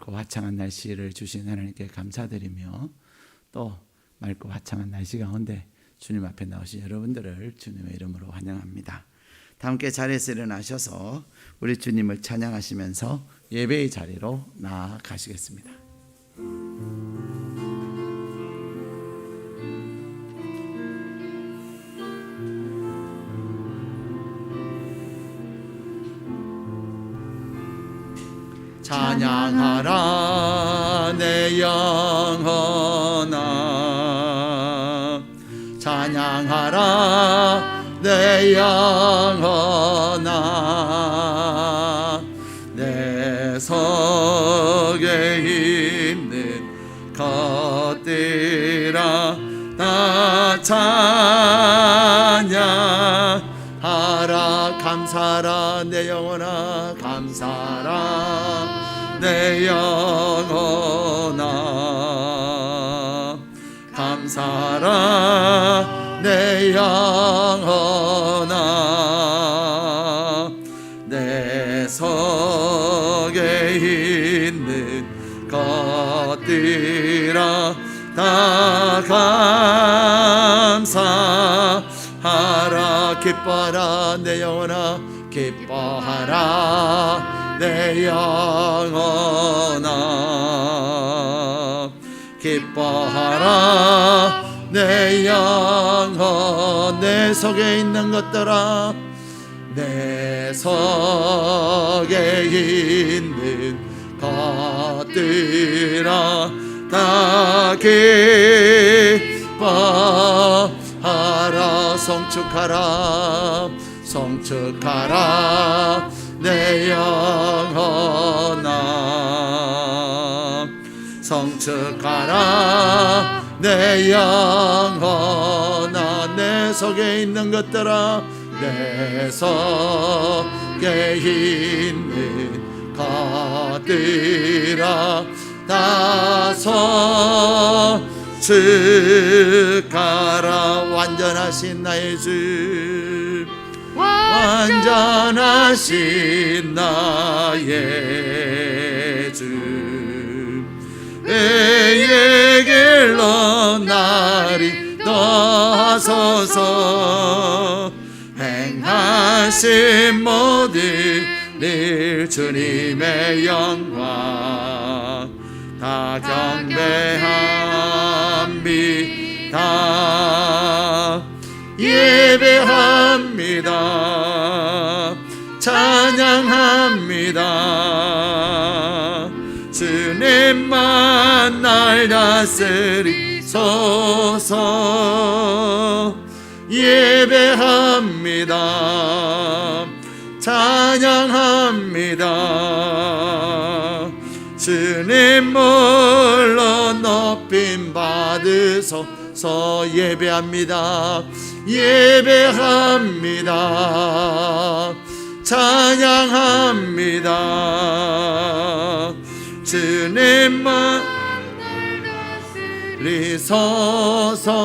맑고 화창한 날씨를 주신 하나님께 감사드리며 또 맑고 화창한 날씨 가운데 주님 앞에 나오신 여러분들을 주님의 이름으로 환영합니다. 다 함께 자리에서 일어나셔서 우리 주님을 찬양하시면서 예배의 자리로 나아가시겠습니다. 찬양하라 내 영혼아, 찬양하라 내 영혼아, 내 속에 있는 것들아 다 찬양하라. 감사하라 내 영혼아, 감사하라 내 영혼아, 감사하라 내 영혼아, 내 속에 있는 것들아 다 감사하라. 기뻐하라 내 영혼아, 기뻐하라 내 영혼아, 기뻐하라 내 영혼. 내 속에 있는 것들아, 내 속에 있는 것들아 다 기뻐하라. 성축하라, 성축하라 내 영혼아, 성축하라 내 영혼아, 내 속에 있는 것들아, 내 속에 있는 것들아 다 성축하라. 완전하신 나의 주, 완전하신 나의 주, 의의 길로 나를 인도하소서. 행하신 모든 일 주님의 영광 다 경배합니다. 예배합니다. 찬양합니다. 주님만 날 다스리소서. 예배합니다. 찬양합니다. 주님 물로 높임 받으소서. 예배합니다. 예배합니다. 찬양합니다. 주님만 다스리소서.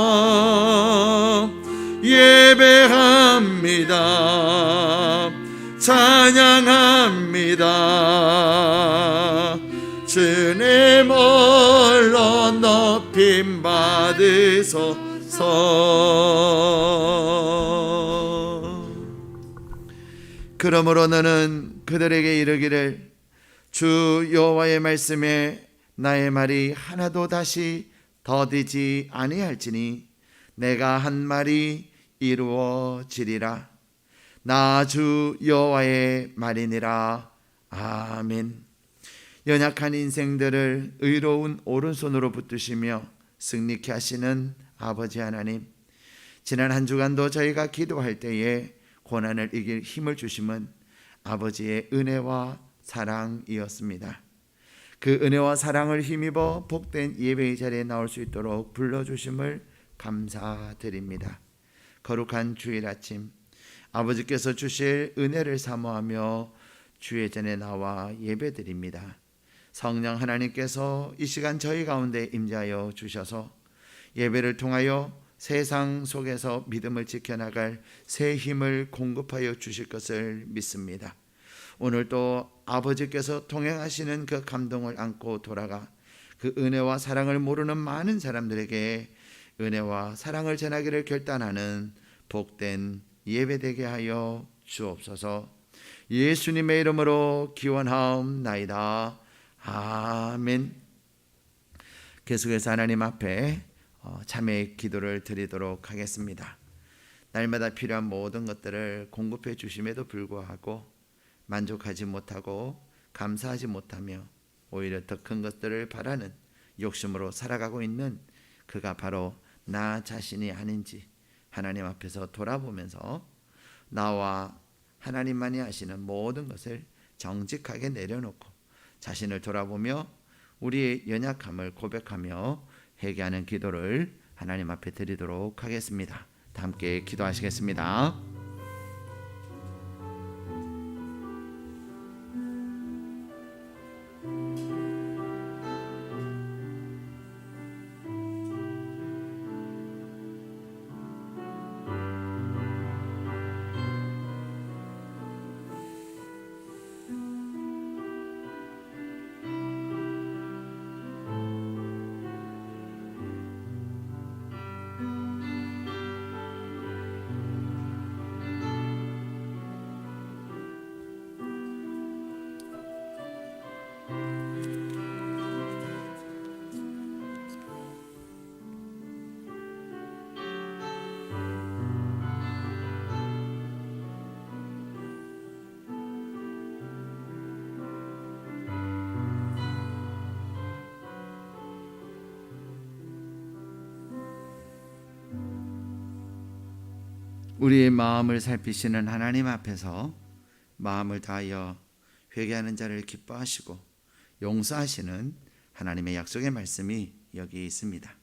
예배합니다. 찬양합니다. 주님 홀로 높임 받으소서. 그러므로 너는 그들에게 이르기를, 주 여호와의 말씀에 나의 말이 하나도 다시 더디지 아니할지니 내가 한 말이 이루어지리라. 나 주 여호와의 말이니라. 아멘. 연약한 인생들을 의로운 오른손으로 붙드시며 승리케 하시는 아버지 하나님, 지난 한 주간도 저희가 기도할 때에 고난을 이길 힘을 주심은 아버지의 은혜와 사랑이었습니다. 그 은혜와 사랑을 힘입어 복된 예배의 자리에 나올 수 있도록 불러주심을 감사드립니다. 거룩한 주일 아침, 아버지께서 주실 은혜를 사모하며 주의 전에 나와 예배드립니다. 성령 하나님께서 이 시간 저희 가운데 임재하여 주셔서 예배를 통하여 세상 속에서 믿음을 지켜나갈 새 힘을 공급하여 주실 것을 믿습니다. 오늘 또 아버지께서 동행하시는 그 감동을 안고 돌아가 그 은혜와 사랑을 모르는 많은 사람들에게 은혜와 사랑을 전하기를 결단하는 복된 예배되게 하여 주옵소서. 예수님의 이름으로 기원하옵나이다. 아멘. 계속해서 하나님 앞에 참회의 기도를 드리도록 하겠습니다. 날마다 필요한 모든 것들을 공급해 주심에도 불구하고 만족하지 못하고 감사하지 못하며 오히려 더 큰 것들을 바라는 욕심으로 살아가고 있는 그가 바로 나 자신이 아닌지 하나님 앞에서 돌아보면서 나와 하나님만이 하시는 모든 것을 정직하게 내려놓고 자신을 돌아보며 우리의 연약함을 고백하며 회개하는 기도를 하나님 앞에 드리도록 하겠습니다. 다 함께 기도하시겠습니다. 우리의 마음을 살피시는 하나님 앞에서 마음을 다하여 회개하는 자를 기뻐하시고 용서하시는 하나님의 약속의 말씀이 여기 있습니다.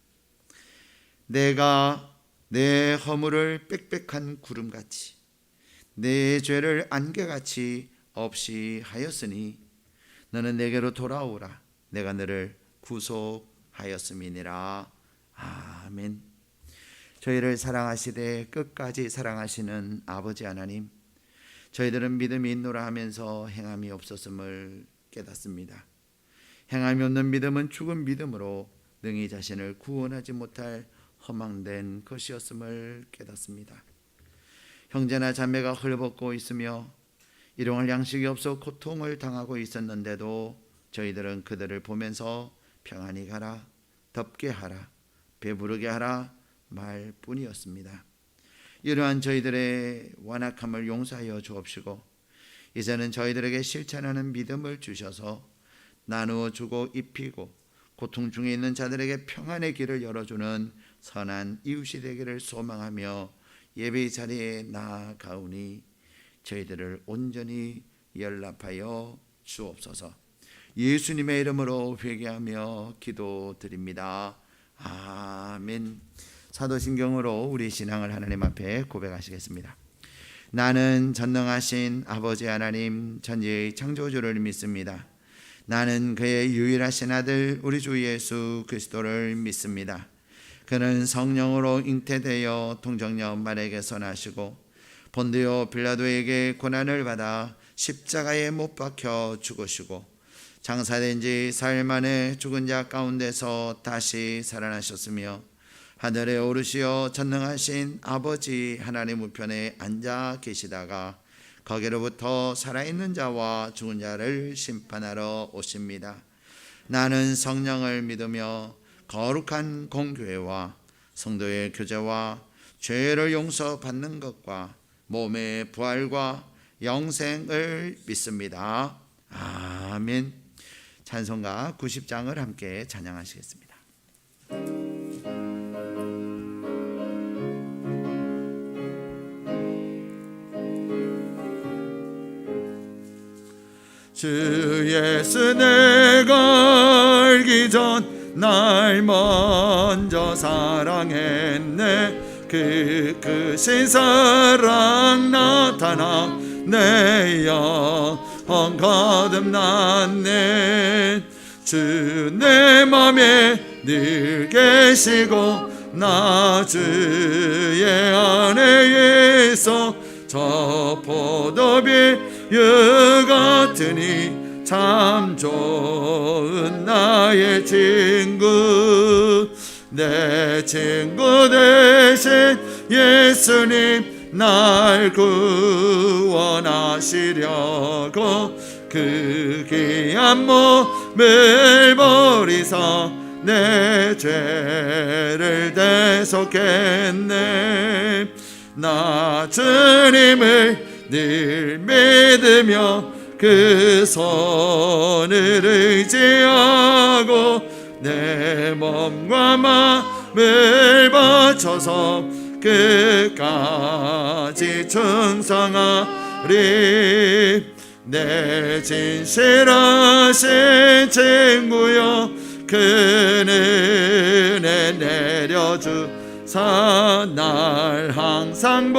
내가 내 허물을 빽빽한 구름같이 내 죄를 안개같이 없이 하였으니 너는 내게로 돌아오라. 내가 너를 구속하였음이니라. 아멘. 저희를 사랑하시되 끝까지 사랑하시는 아버지 하나님, 저희들은 믿음이 있노라 하면서 행함이 없었음을 깨닫습니다. 행함이 없는 믿음은 죽은 믿음으로 능히 자신을 구원하지 못할 허망된 것이었음을 깨닫습니다. 형제나 자매가 헐벗고 있으며 일용할 양식이 없어 고통을 당하고 있었는데도 저희들은 그들을 보면서 평안히 가라, 덥게 하라, 배부르게 하라 말뿐이었습니다. 이러한 저희들의 완악함을 용서하여 주옵시고 이제는 저희들에게 실천하는 믿음을 주셔서 나누어 주고 입히고 고통 중에 있는 자들에게 평안의 길을 열어주는 선한 이웃이 되기를 소망하며 예배의 자리에 나아가오니 저희들을 온전히 연락하여 주옵소서. 예수님의 이름으로 회개하며 기도드립니다. 아멘. 사도신경으로 우리 신앙을 하나님 앞에 고백하시겠습니다. 나는 전능하신 아버지 하나님 전지의 창조주를 믿습니다. 나는 그의 유일하신 아들 우리 주 예수 그리스도를 믿습니다. 그는 성령으로 잉태되어 동정녀 마리아에게서 나시고 본디오 빌라도에게 고난을 받아 십자가에 못 박혀 죽으시고 장사된 지 사흘 만에 죽은 자 가운데서 다시 살아나셨으며 하늘에 오르시어 전능하신 아버지 하나님 우편에 앉아 계시다가 거기로부터 살아있는 자와 죽은 자를 심판하러 오십니다. 나는 성령을 믿으며 거룩한 공교회와 성도의 교제와 죄를 용서받는 것과 몸의 부활과 영생을 믿습니다. 아멘. 찬송가 90장을 함께 찬양하시겠습니다. 주 예수 내가 알기 전 날 먼저 사랑했네. 그 크신 사랑 나타나 내 영혼 거듭났네. 주 내 맘에 늘 계시고 나 주의 안에 있어 저 포도빛 같으니 참 좋은 나의 친구. 내 친구 되신 예수님 날 구원하시려고 그 귀한 몸을 버리사 내 죄를 대속했네. 나 주님을 늘 믿으며 그 손을 의지하고 내 몸과 마음을 바쳐서 끝까지 충성하리. 내 진실하신 친구여 그 은혜 내려주사 날 항상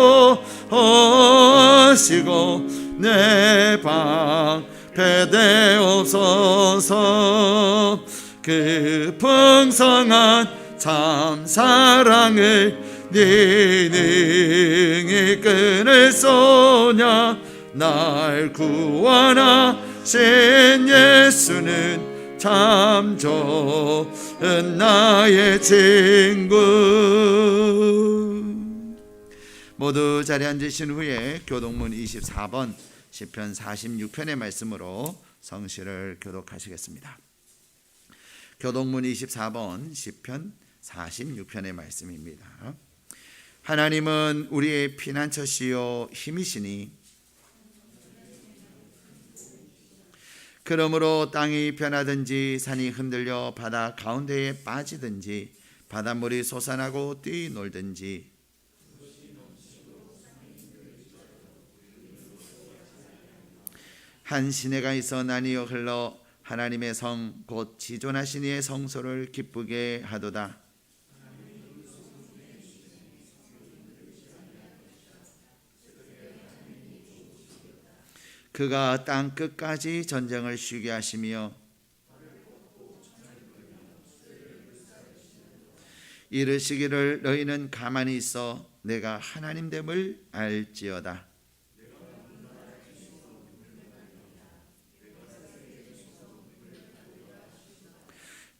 보시고 내 방패 되옵소서. 그 풍성한 참 사랑을 네 능히 끊을 소냐. 날 구원하신 예수는 참 좋은 나의 친구. 모두 자리에 앉으신 후에 교독문 24번 시편 46편의 말씀으로 성시를 교독하시겠습니다. 교독문 24번 시편 46편의 말씀입니다. 하나님은 우리의 피난처시요 힘이시니 그러므로 땅이 변하든지 산이 흔들려 바다 가운데에 빠지든지 바닷물이 솟아나고 뛰놀든지 한 시내가 있어 나뉘어 흘러 하나님의 성 곧 지존하신 이의 성소를 기쁘게 하도다. 그가 땅 끝까지 전쟁을 쉬게 하시며 이르시기를 너희는 가만히 있어 내가 하나님됨을 알지어다.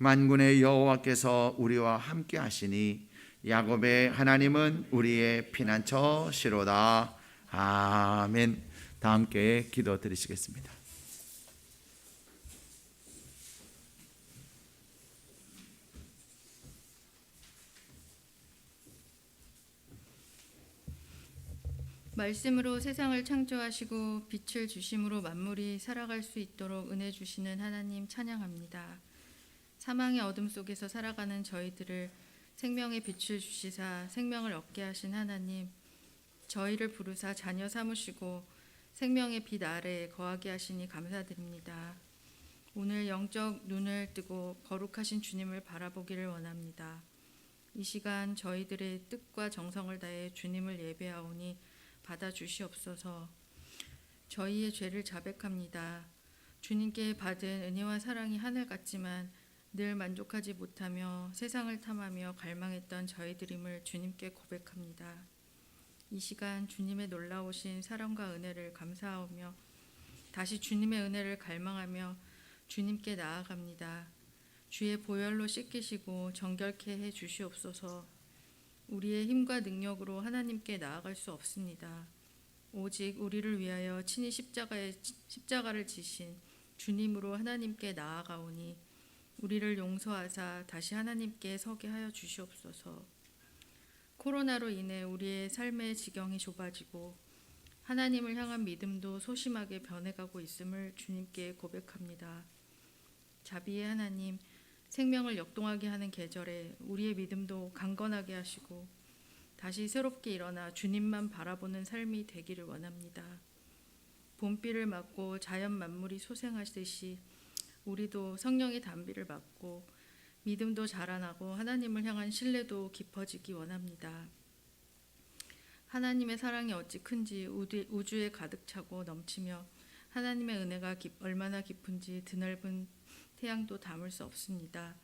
만군의 여호와께서 우리와 함께 하시니 야곱의 하나님은 우리의 피난처시로다. 아멘. 다 함께 기도 드리시겠습니다. 말씀으로 세상을 창조하시고 빛을 주심으로 만물이 살아갈 수 있도록 은혜 주시는 하나님 찬양합니다. 사망의 어둠 속에서 살아가는 저희들을 생명의 빛을 주시사 생명을 얻게 하신 하나님, 저희를 부르사 자녀 삼으시고 생명의 빛 아래에 거하게 하시니 감사드립니다. 오늘 영적 눈을 뜨고 거룩하신 주님을 바라보기를 원합니다. 이 시간 저희들의 뜻과 정성을 다해 주님을 예배하오니 받아주시옵소서. 저희의 죄를 자백합니다. 주님께 받은 은혜와 사랑이 하늘 같지만 늘 만족하지 못하며 세상을 탐하며 갈망했던 저희들임을 주님께 고백합니다. 이 시간 주님의 놀라우신 사랑과 은혜를 감사하며 다시 주님의 은혜를 갈망하며 주님께 나아갑니다. 주의 보혈로 씻기시고 정결케 해 주시옵소서. 우리의 힘과 능력으로 하나님께 나아갈 수 없습니다. 오직 우리를 위하여 친히 십자가를 지신 주님으로 하나님께 나아가오니 우리를 용서하사 다시 하나님께 서게 하여 주시옵소서. 코로나로 인해 우리의 삶의 지경이 좁아지고 하나님을 향한 믿음도 소심하게 변해가고 있음을 주님께 고백합니다. 자비의 하나님, 생명을 역동하게 하는 계절에 우리의 믿음도 강건하게 하시고 다시 새롭게 일어나 주님만 바라보는 삶이 되기를 원합니다. 봄비를 맞고 자연 만물이 소생하듯이 우리도 성령의 단비를 맞고 믿음도 자라나고 하나님을 향한 신뢰도 깊어지기 원합니다. 하나님의 사랑이 어찌 큰지 우주에 가득 차고 넘치며 하나님의 은혜가 얼마나 깊은지 드넓은 태양도 담을 수 없습니다.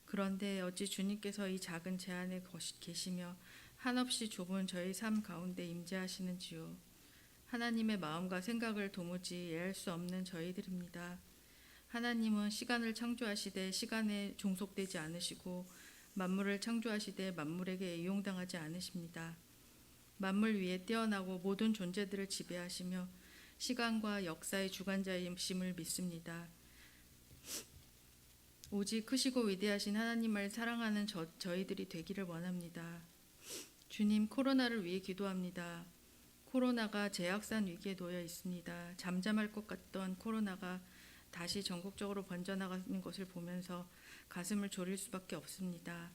그런데 어찌 주님께서 이 작은 제 안에 계시며 한없이 좁은 저희 삶 가운데 임재하시는지요. 하나님의 마음과 생각을 도무지 이해할 수 없는 저희들입니다. 하나님은 시간을 창조하시되 시간에 종속되지 않으시고 만물을 창조하시되 만물에게 이용당하지 않으십니다. 만물 위에 뛰어나고 모든 존재들을 지배하시며 시간과 역사의 주관자이심을 믿습니다. 오직 크시고 위대하신 하나님을 사랑하는 저희들이 되기를 원합니다. 주님, 코로나를 위해 기도합니다. 코로나가 재확산 위기에 놓여 있습니다. 잠잠할 것 같던 코로나가 다시 전국적으로 번져나가는 것을 보면서 가슴을 졸일 수밖에 없습니다.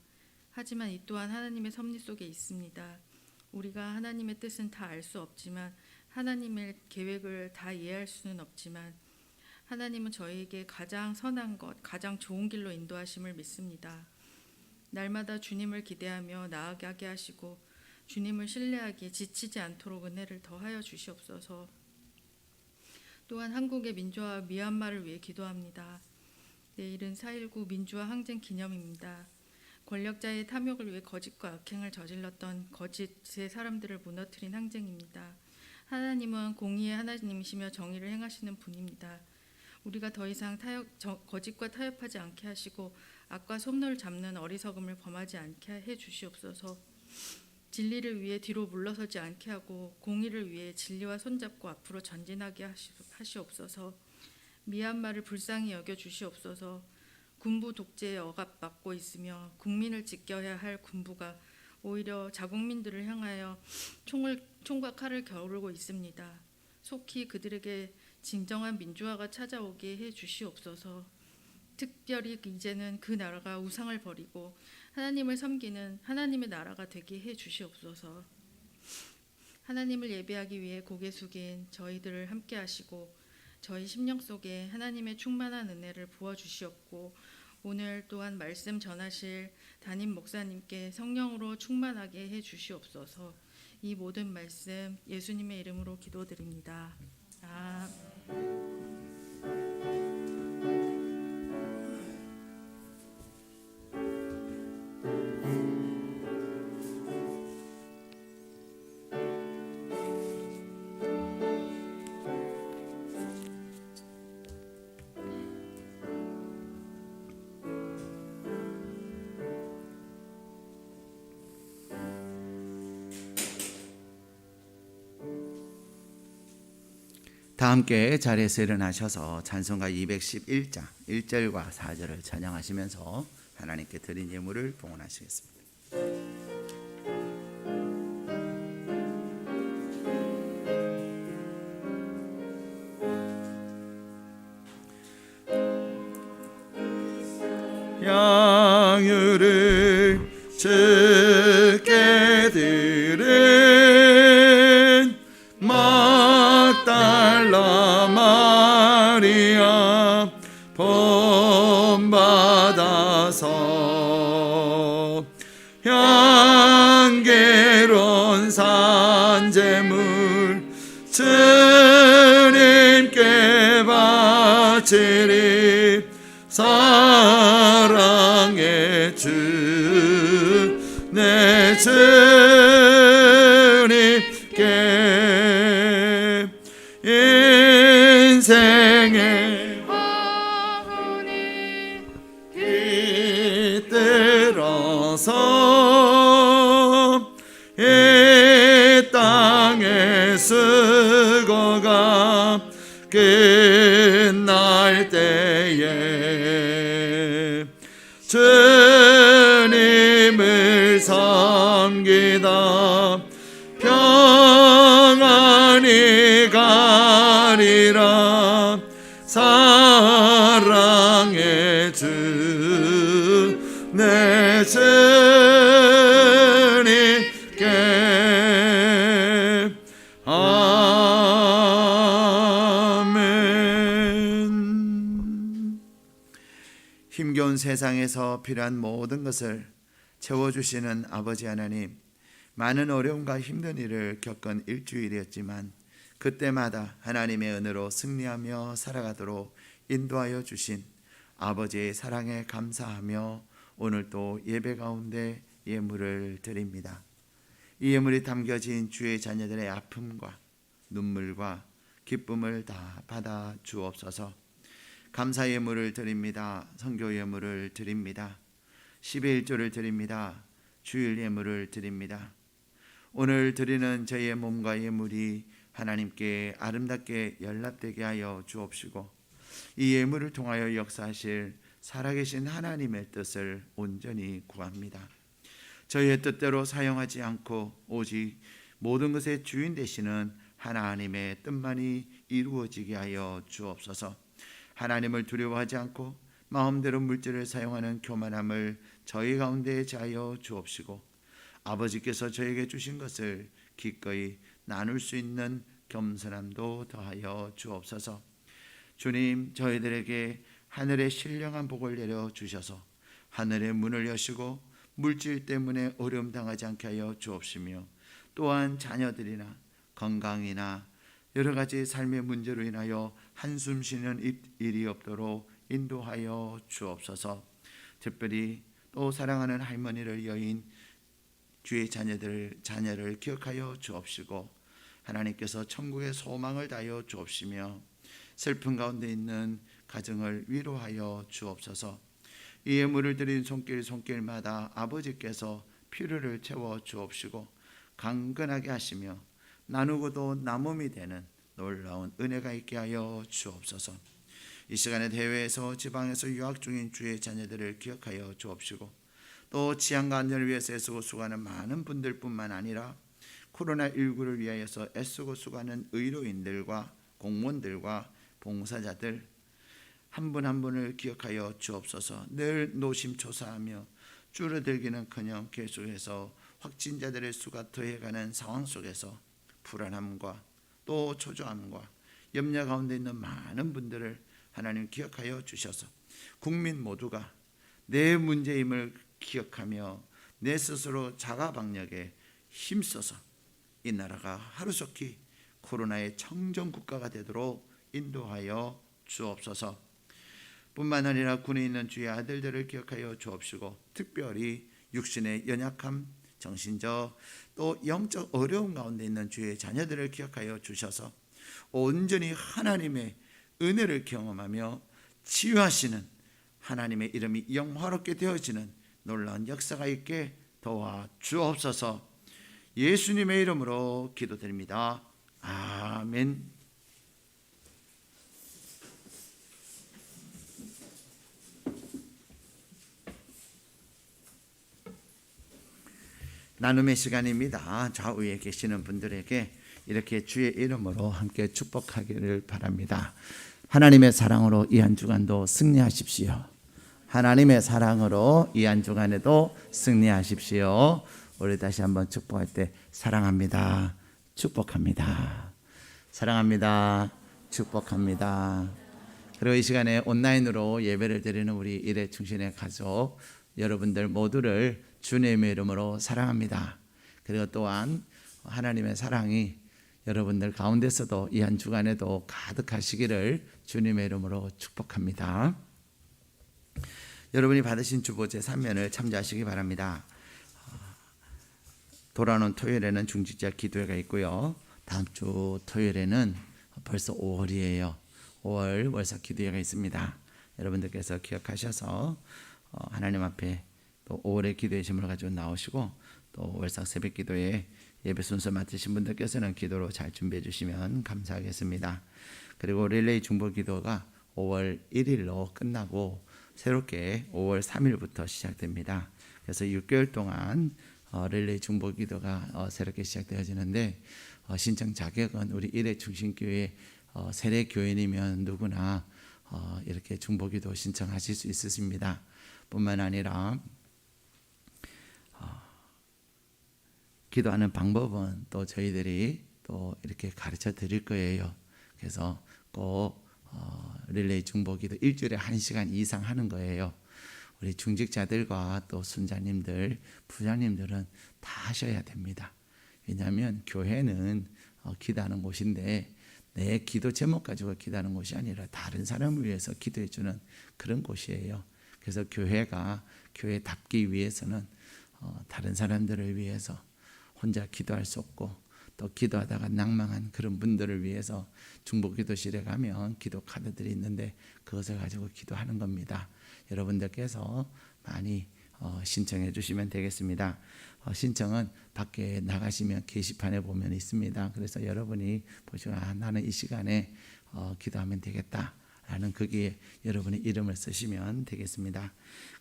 하지만 이 또한 하나님의 섭리 속에 있습니다. 우리가 하나님의 뜻은 다 알 수 없지만, 하나님의 계획을 다 이해할 수는 없지만, 하나님은 저희에게 가장 선한 것, 가장 좋은 길로 인도하심을 믿습니다. 날마다 주님을 기대하며 나아가게 하시고 주님을 신뢰하기에 지치지 않도록 은혜를 더하여 주시옵소서. 또한 한국의 민주화와 미얀마를 위해 기도합니다. 내일은 4.19 민주화 항쟁 기념입니다. 권력자의 탐욕을 위해 거짓과 악행을 저질렀던 거짓의 사람들을 무너뜨린 항쟁입니다. 하나님은 공의의 하나님이시며 정의를 행하시는 분입니다. 우리가 더 이상 거짓과 타협하지 않게 하시고 악과 솜노를 잡는 어리석음을 범하지 않게 해 주시옵소서. 진리를 위해 뒤로 물러서지 않게 하고 공의를 위해 진리와 손잡고 앞으로 전진하게 하시옵소서. 미얀마를 불쌍히 여겨 주시옵소서. 군부 독재에 억압받고 있으며 국민을 지켜야 할 군부가 오히려 자국민들을 향하여 총과 칼을 겨루고 있습니다. 속히 그들에게 진정한 민주화가 찾아오게 해 주시옵소서. 특별히 이제는 그 나라가 우상을 버리고 하나님을 섬기는 하나님의 나라가 되게 해 주시옵소서. 하나님을 예배하기 위해 고개 숙인 저희들을 함께 하시고 저희 심령 속에 하나님의 충만한 은혜를 부어 주시옵고, 오늘 또한 말씀 전하실 담임 목사님께 성령으로 충만하게 해 주시옵소서. 이 모든 말씀 예수님의 이름으로 기도드립니다. 아멘. 다 함께 자리에서 일어나셔서 찬송가 211장 1절과 4절을 찬양하시면서 하나님께 드린 예물을 봉헌하시겠습니다. 양유를 주께 드린 막달라 마리아 본받아서 향기로운 산제물 주님께 바치리. 사랑의 주 내 주님께 인생의 어머니 깃들어서 이 땅의 수고가 끝날 때에 주님을 섬기다 평안히 가리라. 사랑의 주 내 주님께 아멘. 힘겨운 세상에서 필요한 모든 것을 채워주시는 아버지 하나님, 많은 어려움과 힘든 일을 겪은 일주일이었지만 그때마다 하나님의 은혜로 승리하며 살아가도록 인도하여 주신 아버지의 사랑에 감사하며 오늘 또 예배 가운데 예물을 드립니다. 이 예물이 담겨진 주의 자녀들의 아픔과 눈물과 기쁨을 다 받아 주옵소서. 감사 예물을 드립니다. 선교 예물을 드립니다. 11조를 드립니다. 주일 예물을 드립니다. 오늘 드리는 저희의 몸과 예물이 하나님께 아름답게 연락되게 하여 주옵시고 이 예물을 통하여 역사하실 살아계신 하나님의 뜻을 온전히 구합니다. 저희의 뜻대로 사용하지 않고 오직 모든 것의 주인 되시는 하나님의 뜻만이 이루어지게 하여 주옵소서. 하나님을 두려워하지 않고 마음대로 물질을 사용하는 교만함을 저희 가운데 제하여 주옵시고 아버지께서 저에게 주신 것을 기꺼이 나눌 수 있는 겸손함도 더하여 주옵소서. 주님, 저희들에게 하늘의 신령한 복을 내려 주셔서 하늘의 문을 여시고 물질 때문에 어려움 당하지 않게 하여 주옵시며 또한 자녀들이나 건강이나 여러 가지 삶의 문제로 인하여 한숨 쉬는 일이 없도록 인도하여 주옵소서. 특별히 또 사랑하는 할머니를 여인 주의 자녀를 기억하여 주옵시고 하나님께서 천국의 소망을 다하여 주옵시며 슬픔 가운데 있는 가정을 위로하여 주옵소서. 이 예물을 드린 손길마다 아버지께서 필요를 채워 주옵시고 강건하게 하시며 나누고도 나눔이 되는 놀라운 은혜가 있게 하여 주옵소서. 이 시간에 해외에서 지방에서 유학 중인 주의 자녀들을 기억하여 주옵시고 또 치안과 안전을 위해서 애쓰고 수고하는 많은 분들뿐만 아니라 코로나19를 위하여서 애쓰고 수고하는 의료인들과 공무원들과 봉사자들 한 분 한 분을 기억하여 주옵소서. 늘 노심초사하며 줄어들기는커녕 계속해서 확진자들의 수가 더해가는 상황 속에서 불안함과 또 초조함과 염려 가운데 있는 많은 분들을 하나님 기억하여 주셔서 국민 모두가 내 문제임을 기억하며 내 스스로 자가방역에 힘써서 이 나라가 하루속히 코로나의 청정국가가 되도록 인도하여 주옵소서. 뿐만 아니라 군에 있는 주의 아들들을 기억하여 주옵시고 특별히 육신의 연약함, 정신적 또 영적 어려움 가운데 있는 주의 자녀들을 기억하여 주셔서 온전히 하나님의 은혜를 경험하며 치유하시는 하나님의 이름이 영화롭게 되어지는 놀라운 역사가 있게 도와 주옵소서. 예수님의 이름으로 기도드립니다. 아멘. 나눔의 시간입니다. 좌우에 계시는 분들에게 이렇게 주의 이름으로 함께 축복하기를 바랍니다. 하나님의 사랑으로 이 한 주간도 승리하십시오. 하나님의 사랑으로 이 한 주간에도 승리하십시오. 우리 다시 한번 축복할 때 사랑합니다. 축복합니다. 사랑합니다. 축복합니다. 그리고 이 시간에 온라인으로 예배를 드리는 우리 일회충신의 가족 여러분들 모두를 주님의 이름으로 사랑합니다. 그리고 또한 하나님의 사랑이 여러분들 가운데서도 이 한 주간에도 가득하시기를 주님의 이름으로 축복합니다. 여러분이 받으신 주보 제3면을 참조하시기 바랍니다. 돌아오는 토요일에는 중직자 기도회가 있고요. 다음 주 토요일에는 벌써 5월이에요. 5월 월삭 기도회가 있습니다. 여러분들께서 기억하셔서 하나님 앞에 또 5월의 기도의 짐을 가지고 나오시고 또 월삭 새벽 기도에 예배 순서 맡으신 분들께서는 기도로 잘 준비해 주시면 감사하겠습니다. 그리고 릴레이 중보 기도가 5월 1일로 끝나고 새롭게 5월 3일부터 시작됩니다. 그래서 6개월 동안 릴레이 중보 기도가 새롭게 시작되어지는데 신청 자격은 우리 일회충신교회 세례 교인이면 누구나 이렇게 중보 기도 신청하실 수 있으십니다. 뿐만 아니라 기도하는 방법은 또 저희들이 또 이렇게 가르쳐 드릴 거예요. 그래서 꼭 릴레이 중보기도 일주일에 1시간 이상 하는 거예요. 우리 중직자들과 또 순자님들, 부장님들은 다 하셔야 됩니다. 왜냐하면 교회는 기도하는 곳인데 내 기도 제목 가지고 기도하는 곳이 아니라 다른 사람을 위해서 기도해 주는 그런 곳이에요. 그래서 교회가 교회답기 위해서는 다른 사람들을 위해서 혼자 기도할 수 없고 또 기도하다가 낭망한 그런 분들을 위해서 중보기도실에 가면 기도 카드들이 있는데 그것을 가지고 기도하는 겁니다. 여러분들께서 많이 신청해 주시면 되겠습니다. 신청은 밖에 나가시면 게시판에 보면 있습니다. 그래서 여러분이 보시고 나는 이 시간에 기도하면 되겠다 라는 거기에 여러분의 이름을 쓰시면 되겠습니다.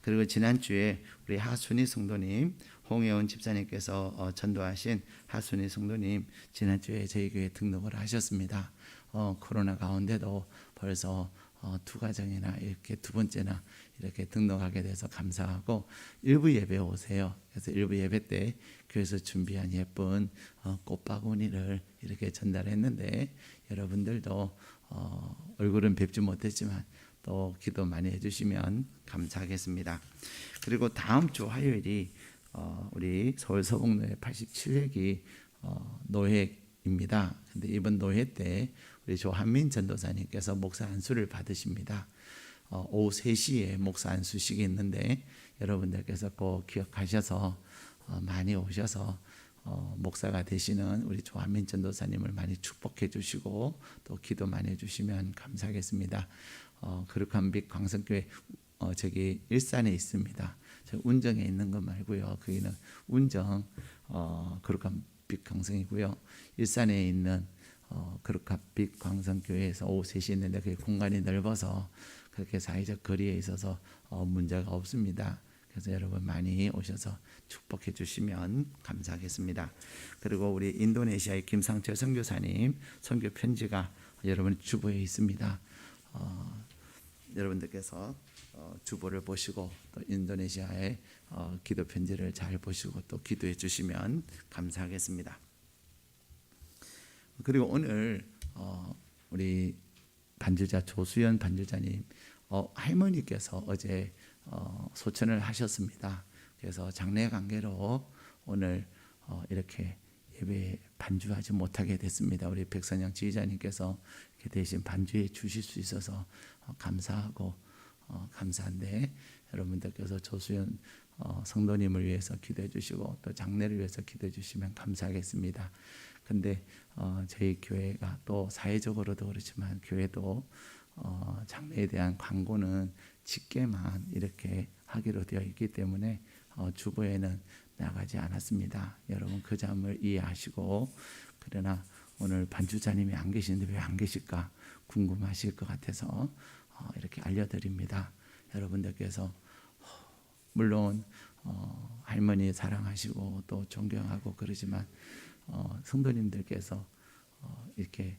그리고 지난주에 우리 하순희 성도님, 홍혜원 집사님께서 전도하신 하순희 성도님 지난주에 저희 교회에 등록을 하셨습니다. 코로나 가운데도 벌써 두 가정이나 이렇게 두 번째나 이렇게 등록하게 돼서 감사하고 일부 예배 오세요. 그래서 일부 예배 때 교회에서 준비한 예쁜 꽃바구니를 이렇게 전달했는데 여러분들도 얼굴은 뵙지 못했지만 또 기도 많이 해주시면 감사하겠습니다. 그리고 다음 주 화요일이 우리 서울 서북로의 87회기 노회입니다. 근데 이번 노회 때 우리 조한민 전도사님께서 목사 안수를 받으십니다. 오후 3시에 목사 안수식이 있는데 여러분들께서 꼭 기억하셔서 많이 오셔서 목사가 되시는 우리 조한민 전도사님을 많이 축복해 주시고 또 기도 많이 해주시면 감사하겠습니다. 거룩한 빛 광성교회 저기 일산에 있습니다. 저 운정에 있는 것 말고요. 거기는 운정 거룩한 빛 광성이고요. 일산에 있는 거룩한 빛 광성교회에서 오후 3시 있는데 그 공간이 넓어서 그렇게 사회적 거리에 있어서 문제가 없습니다. 그래서 여러분 많이 오셔서 축복해 주시면 감사하겠습니다. 그리고 우리 인도네시아의 김상철 선교사님 선교 편지가 여러분 주보에 있습니다. 여러분들께서 주보를 보시고 또 인도네시아의 기도 편지를 잘 보시고 또 기도해 주시면 감사하겠습니다. 그리고 오늘 우리 반주자 조수연 반주자님 할머니께서 어제 소천을 하셨습니다. 그래서 장례 관계로 오늘 이렇게 예배 반주하지 못하게 됐습니다. 우리 백선영 지휘자님께서 이렇게 대신 반주해 주실 수 있어서 감사하고 감사한데 여러분들께서 조수연 성도님을 위해서 기도해 주시고 또 장례를 위해서 기도해 주시면 감사하겠습니다. 근데 저희 교회가 또 사회적으로도 그렇지만 교회도 장례에 대한 광고는 직계만 이렇게 하기로 되어 있기 때문에 주보에는 나가지 않았습니다. 여러분 그 점을 이해하시고 그러나 오늘 반주자님이 안 계시는데 왜 안 계실까 궁금하실 것 같아서 이렇게 알려드립니다. 여러분들께서 물론 할머니 사랑하시고 또 존경하고 그러지만 성도님들께서 이렇게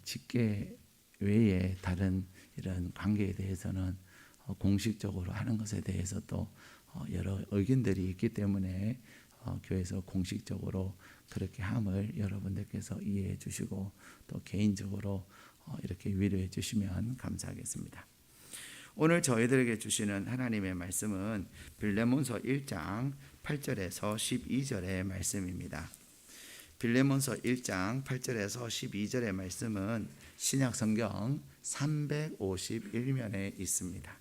직계 외에 다른 이런 관계에 대해서는 공식적으로 하는 것에 대해서 또 여러 의견들이 있기 때문에 교회에서 공식적으로 그렇게 함을 여러분들께서 이해해 주시고 또 개인적으로 이렇게 위로해 주시면 감사하겠습니다. 오늘 저희들에게 주시는 하나님의 말씀은 빌레몬서 1장 8절에서 12절의 말씀입니다. 빌레몬서 1장 8절에서 12절의 말씀은 신약 성경 351면에 있습니다.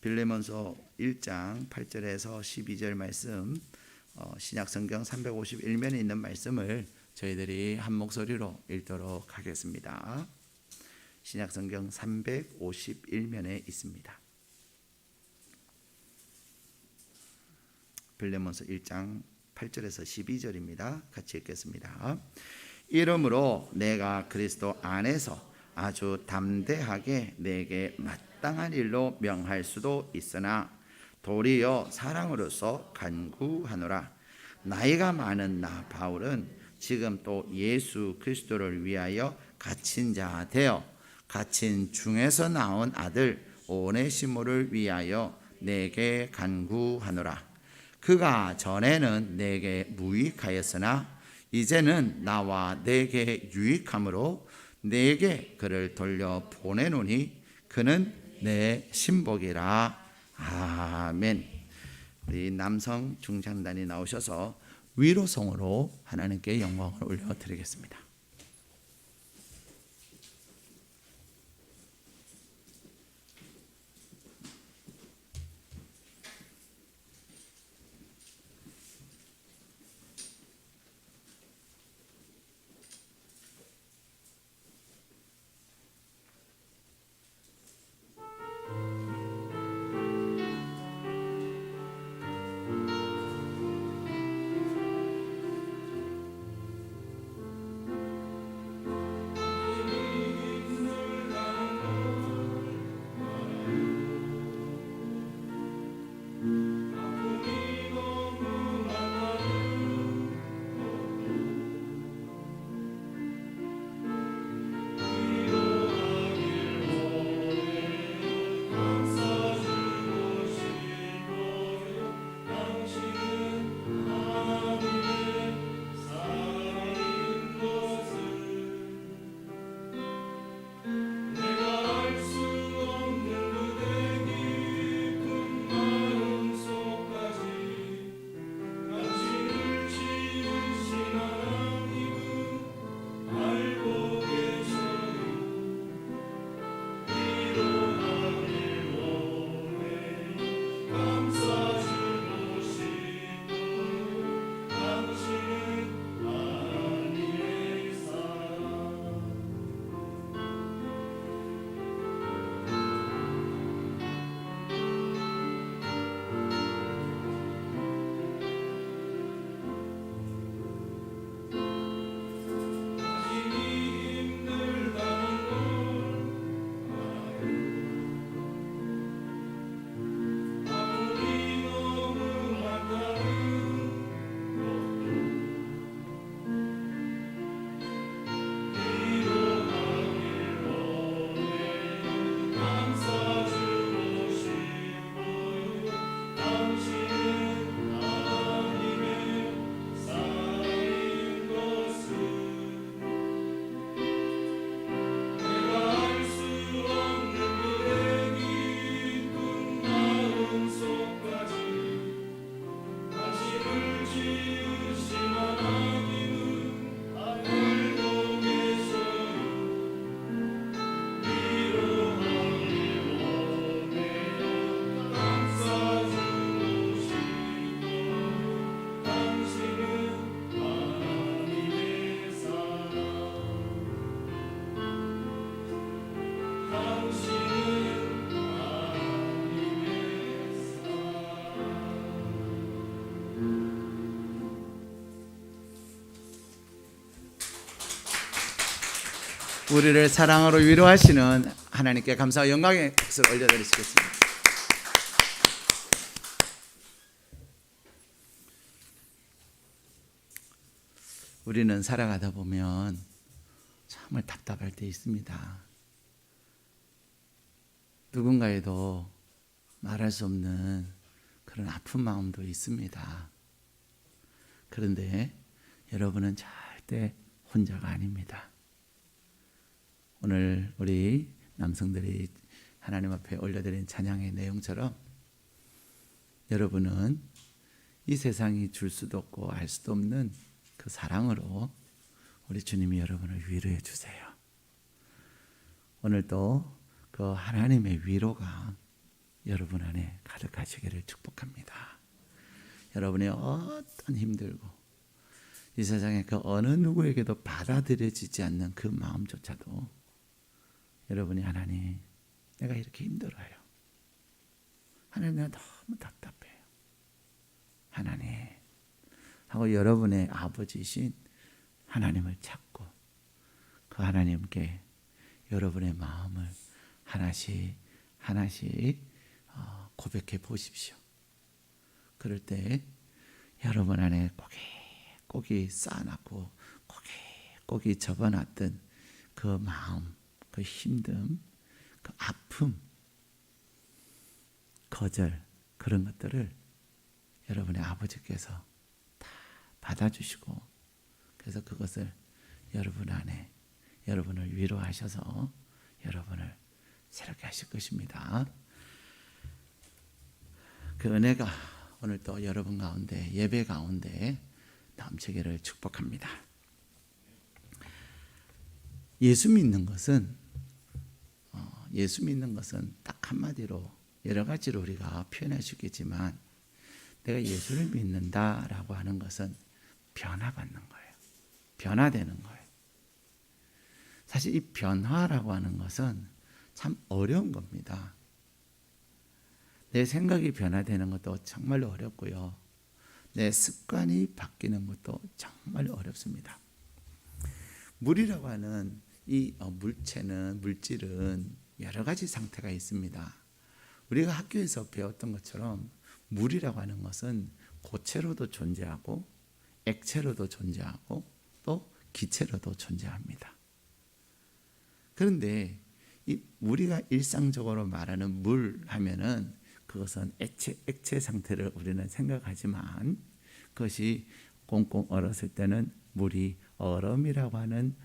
빌레몬서 1장 8절에서 12절 말씀 신약 성경 351면에 있는 말씀을 저희들이 한 목소리로 읽도록 하겠습니다. 신약 성경 351면에 있습니다. 빌레몬서 1장 8절에서 12절입니다. 같이 읽겠습니다. 이러므로 내가 그리스도 안에서 아주 담대하게 내게 마땅한 일로 명할 수도 있으나 도리어 사랑으로서 간구하노라. 나이가 많은 나 바울은 지금 또 예수 그리스도를 위하여 갇힌 자 되어 갇힌 중에서 나온 아들 오네시모를 위하여 내게 간구하노라. 그가 전에는 내게 무익하였으나 이제는 나와 내게 유익함으로 내게 그를 돌려 보내노니 그는 내 신복이라. 아멘. 우리 남성 중장단이 나오셔서 위로성으로 하나님께 영광을 올려드리겠습니다. 우리를 사랑으로 위로하시는 하나님께 감사와 영광의 박수를 올려드리시겠습니다. 우리는 살아가다 보면 정말 답답할 때 있습니다. 누군가에도 말할 수 없는 그런 아픈 마음도 있습니다. 그런데 여러분은 절대 혼자가 아닙니다. 오늘 우리 남성들이 하나님 앞에 올려드린 찬양의 내용처럼 여러분은 이 세상이 줄 수도 없고 알 수도 없는 그 사랑으로 우리 주님이 여러분을 위로해 주세요. 오늘도 그 하나님의 위로가 여러분 안에 가득하시기를 축복합니다. 여러분의 어떤 힘들고 이 세상에 그 어느 누구에게도 받아들여지지 않는 그 마음조차도 여러분이 하나님, 내가 이렇게 힘들어요. 하나님, 내가 너무 답답해요. 하나님 하고 여러분의 아버지이신 하나님을 찾고 그 하나님께 여러분의 마음을 하나씩 고백해 보십시오. 그럴 때 여러분 안에 고기 쌓아놨고 고기 접어놨던 그 마음, 그 힘듦, 그 아픔, 거절, 그런 것들을 여러분의 아버지께서 다 받아주시고, 그래서 그것을 여러분 안에 여러분을 위로하셔서 여러분을 새롭게 하실 것입니다. 그 은혜가 오늘 또 여러분 가운데, 예배 가운데 넘치기를 축복합니다. 예수 믿는 것은 딱 한마디로 여러 가지로 우리가 표현할 수 있겠지만, 내가 예수를 믿는다라고 하는 것은 변화받는 거예요. 변화되는 거예요. 사실 이 변화라고 하는 것은 참 어려운 겁니다. 내 생각이 변화되는 것도 정말로 어렵고요. 내 습관이 바뀌는 것도 정말 어렵습니다. 물이라고 하는 이 물질은 여러 가지 상태가 있습니다. 우리가 학교에서 배웠던 것처럼 물이라고 하는 것은 고체로도 존재하고 액체로도 존재하고 또 기체로도 존재합니다. 그런데 이 우리가 일상적으로 말하는 물 하면은 그것은 액체 상태를 우리는 생각하지만, 그것이 꽁꽁 얼었을 때는 물이 얼음이라고 하는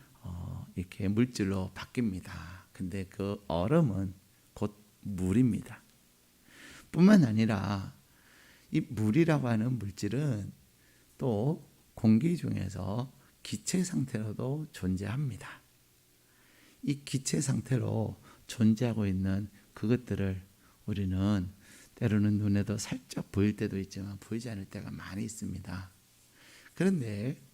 이렇게 물질로 바뀝니다. 근데 그 얼음은 곧 물입니다. 뿐만 아니라 이 물이라고 하는 물질은 또 공기 중에서 기체 상태로도 존재합니다. 이 기체 상태로 존재하고 있는 그것들을 우리는 때로는 눈에도 살짝 보일 때도 있지만 보이지 않을 때가 많이 있습니다. 그런데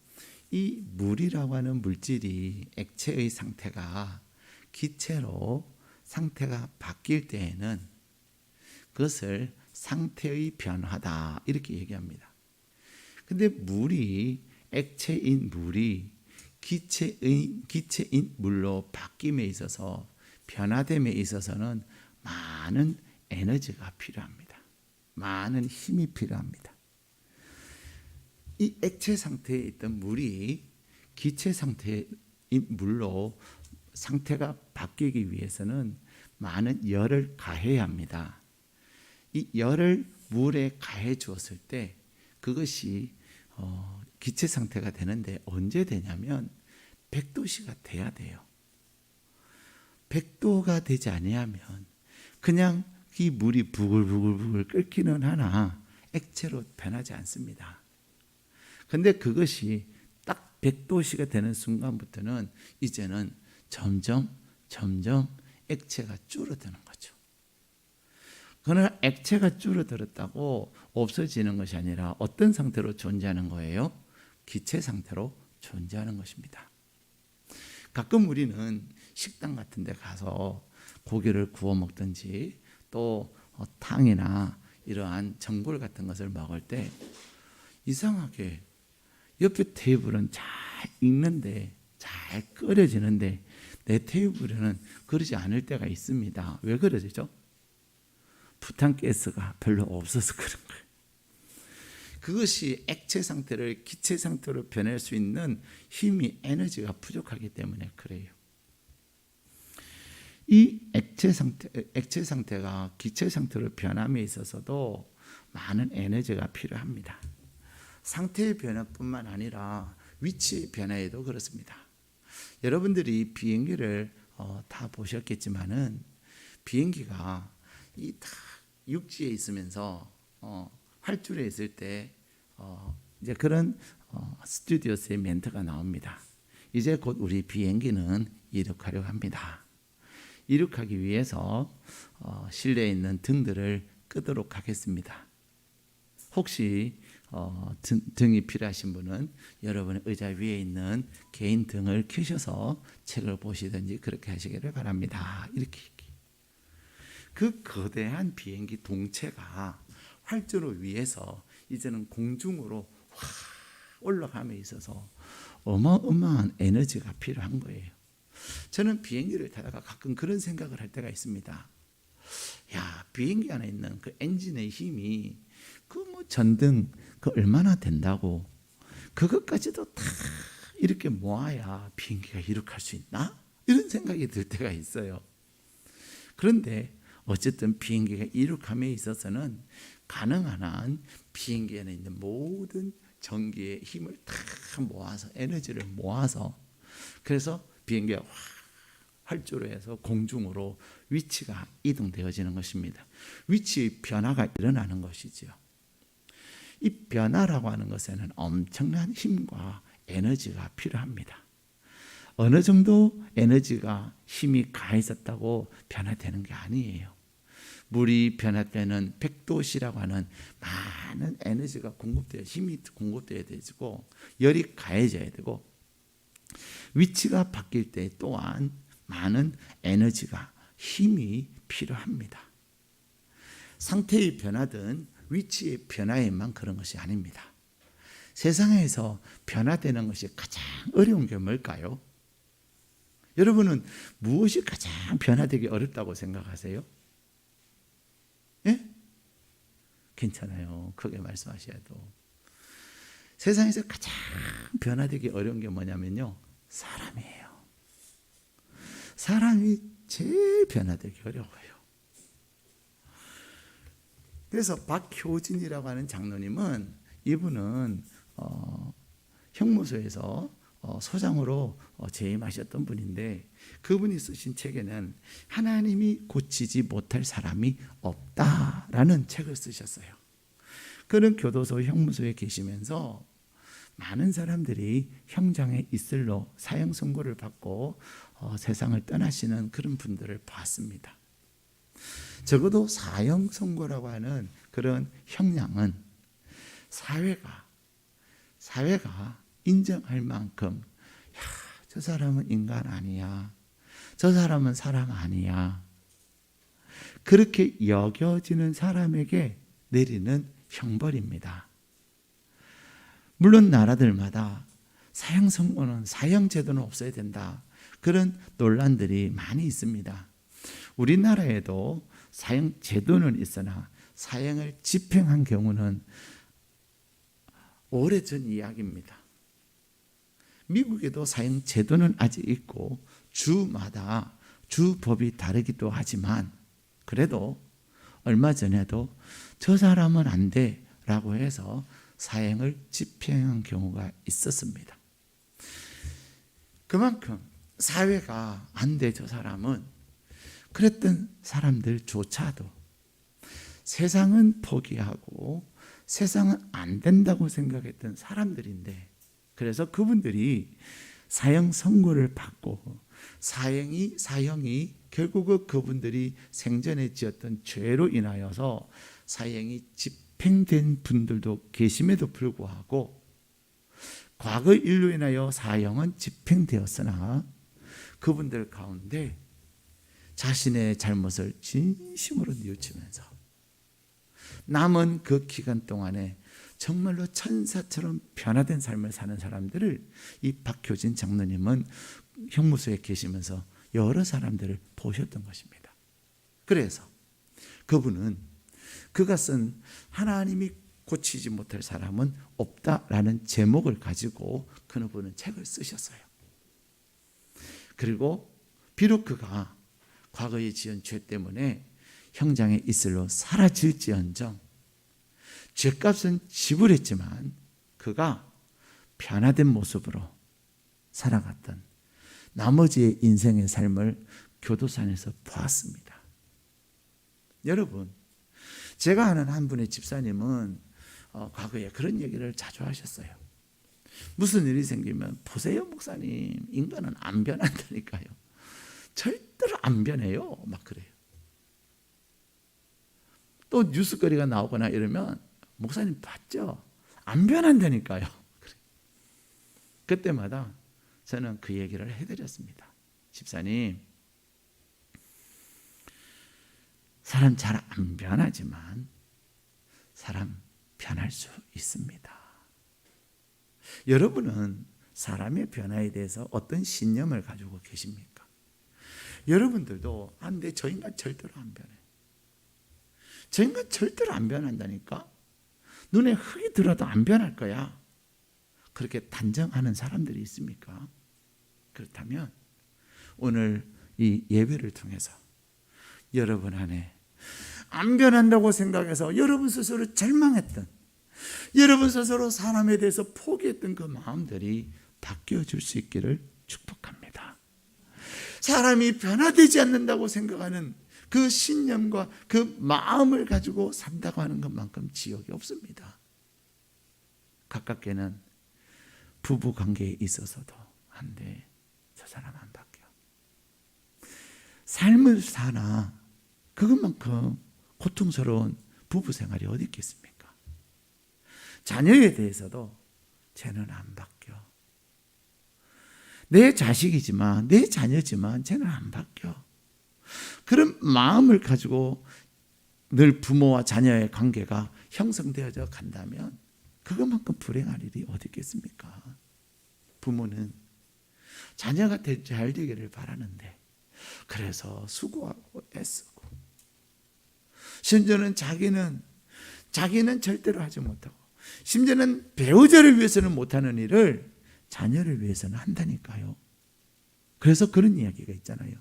이 물이라고 하는 물질이, 액체의 상태가 기체로 상태가 바뀔 때에는 그것을 상태의 변화다, 이렇게 얘기합니다. 근데 액체인 물이 기체인 물로 바뀜에 있어서, 변화됨에 있어서는 많은 에너지가 필요합니다. 많은 힘이 필요합니다. 이 액체 상태에 있던 물이 기체 상태인 물로 상태가 바뀌기 위해서는 많은 열을 가해야 합니다. 이 열을 물에 가해 주었을 때 그것이 기체 상태가 되는데, 언제 되냐면 100도씨가 돼야 돼요. 100도가 되지 아니하면 그냥 이 물이 부글부글 끓기는 하나 액체로 변하지 않습니다. 근데 그것이 딱 100도씨가 되는 순간부터는 이제는 점점 액체가 줄어드는 거죠. 그러나 액체가 줄어들었다고 없어지는 것이 아니라 어떤 상태로 존재하는 거예요? 기체 상태로 존재하는 것입니다. 가끔 우리는 식당 같은 데 가서 고기를 구워 먹든지 또 탕이나 이러한 전골 같은 것을 먹을 때 이상하게 옆에 테이블은 잘 익는데, 잘 끓여지는데 내 테이블에는 그러지 않을 때가 있습니다. 왜 그러죠? 부탄가스가 별로 없어서 그런 거예요. 그것이 액체 상태를 기체 상태로 변할 수 있는 힘이, 에너지가 부족하기 때문에 그래요. 이 액체 상태가 기체 상태로 변함에 있어서도 많은 에너지가 필요합니다. 상태의 변화뿐만 아니라 위치의 변화에도 그렇습니다. 여러분들이 비행기를 다 보셨겠지만은 비행기가 이 다 육지에 있으면서 활주로에 있을 때 이제 그런 스튜디오스의 멘트가 나옵니다. 이제 곧 우리 비행기는 이륙하려고 합니다. 이륙하기 위해서 실내에 있는 등들을 끄도록 하겠습니다. 혹시 등이 필요하신 분은 여러분의 의자 위에 있는 개인 등을 켜셔서 책을 보시든지 그렇게 하시기를 바랍니다. 이렇게 그 거대한 비행기 동체가 활주로 위에서 이제는 공중으로 확 올라감에 있어서 어마어마한 에너지가 필요한 거예요. 저는 비행기를 타다가 가끔 그런 생각을 할 때가 있습니다. 야, 비행기 안에 있는 그 엔진의 힘이 그 뭐 전등 그 얼마나 된다고 그것까지도 다 이렇게 모아야 비행기가 이륙할 수 있나? 이런 생각이 들 때가 있어요. 그런데 어쨌든 비행기가 이륙함에 있어서는 가능한 한 비행기 안에 있는 모든 전기의 힘을 다 모아서, 에너지를 모아서, 그래서 비행기가 활주로에서 공중으로 위치가 이동되어지는 것입니다. 위치의 변화가 일어나는 것이죠. 이 변화라고 하는 것에는 엄청난 힘과 에너지가 필요합니다. 어느 정도 에너지가, 힘이 가해졌다고 변화되는 게 아니에요. 물이 변화되는 100도씨라고 하는 많은 에너지가 공급되어, 힘이 공급되어야 되고, 열이 가해져야 되고, 위치가 바뀔 때 또한 많은 에너지가, 힘이 필요합니다. 상태의 변화든 위치의 변화에만 그런 것이 아닙니다. 세상에서 변화되는 것이 가장 어려운 게 뭘까요? 여러분은 무엇이 가장 변화되기 어렵다고 생각하세요? 예? 괜찮아요. 크게 말씀하셔도. 세상에서 가장 변화되기 어려운 게 뭐냐면요, 사람이에요. 사람이 제일 변화되기 어려워요. 그래서 박효진이라고 하는 장로님은, 이분은 형무소에서 소장으로 재임하셨던 분인데, 그분이 쓰신 책에는 하나님이 고치지 못할 사람이 없다라는 책을 쓰셨어요. 그런 교도소 형무소에 계시면서 많은 사람들이 형장의 이슬로 사형 선고를 받고 세상을 떠나시는 그런 분들을 봤습니다. 적어도 사형 선고라고 하는 그런 형량은 사회가 인정할 만큼, 야, 저 사람은 인간 아니야, 저 사람은 사람 아니야, 그렇게 여겨지는 사람에게 내리는 형벌입니다. 물론 나라들마다 사형 선고는, 사형 제도는 없어야 된다, 그런 논란들이 많이 있습니다. 우리나라에도 사형 제도는 있으나 사형을 집행한 경우는 오래전 이야기입니다. 미국에도 사형 제도는 아직 있고 주마다 주법이 다르기도 하지만, 그래도 얼마 전에도 저 사람은 안 돼라고 해서 사형을 집행한 경우가 있었습니다. 그만큼 사회가 안 돼, 저 사람은, 그랬던 사람들조차도 세상은 포기하고 세상은 안 된다고 생각했던 사람들인데, 그래서 그분들이 사형 선고를 받고 사형이 결국은 그분들이 생전에 지었던 죄로 인하여서 사형이 집행된 분들도 계심에도 불구하고, 과거 일로 인하여 사형은 집행되었으나 그분들 가운데 자신의 잘못을 진심으로 뉘우치면서 남은 그 기간 동안에 정말로 천사처럼 변화된 삶을 사는 사람들을 이 박효진 장로님은 형무소에 계시면서 여러 사람들을 보셨던 것입니다. 그래서 그분은 그것은 하나님이 고치지 못할 사람은 없다라는 제목을 가지고 그분은 책을 쓰셨어요. 그리고 비록 그가 과거에 지은 죄 때문에 형장의 이슬로 사라질지언정 죄값은 지불했지만 그가 변화된 모습으로 살아갔던 나머지의 인생의 삶을 교도산에서 보았습니다. 여러분, 제가 아는 한 분의 집사님은 과거에 그런 얘기를 자주 하셨어요. 무슨 일이 생기면 보세요 목사님, 인간은 안 변한다니까요. 절대로 안 변해요. 막 그래요. 또 뉴스거리가 나오거나 이러면 목사님 봤죠? 안 변한다니까요. 그때마다 저는 그 얘기를 해드렸습니다. 집사님, 사람 잘 안 변하지만 사람 변할 수 있습니다. 여러분은 사람의 변화에 대해서 어떤 신념을 가지고 계십니까? 여러분들도 근데 저 인간 절대로 안 변해. 저 인간 절대로 안 변한다니까? 눈에 흙이 들어도 안 변할 거야. 그렇게 단정하는 사람들이 있습니까? 그렇다면 오늘 이 예배를 통해서 여러분 안에 안 변한다고 생각해서 여러분 스스로 절망했던, 여러분 스스로 사람에 대해서 포기했던 그 마음들이 바뀌어질 수 있기를 축복합니다. 사람이 변화되지 않는다고 생각하는 그 신념과 그 마음을 가지고 산다고 하는 것만큼 지옥이 없습니다. 가깝게는 부부 관계에 있어서도 한데 저 사람 안 바뀌어. 삶을 사나 그것만큼 고통스러운 부부 생활이 어디 있겠습니까? 자녀에 대해서도 쟤는 안 바뀌어. 내 자식이지만 내 자녀지만 쟤는 안 바뀌어. 그런 마음을 가지고 늘 부모와 자녀의 관계가 형성되어져 간다면 그것만큼 불행할 일이 어디 있겠습니까? 부모는 자녀가 잘 되기를 바라는데 그래서 수고하고 애쓰고 심지어는 자기는 절대로 하지 못하고 심지어는 배우자를 위해서는 못하는 일을 자녀를 위해서는 한다니까요. 그래서 그런 이야기가 있잖아요.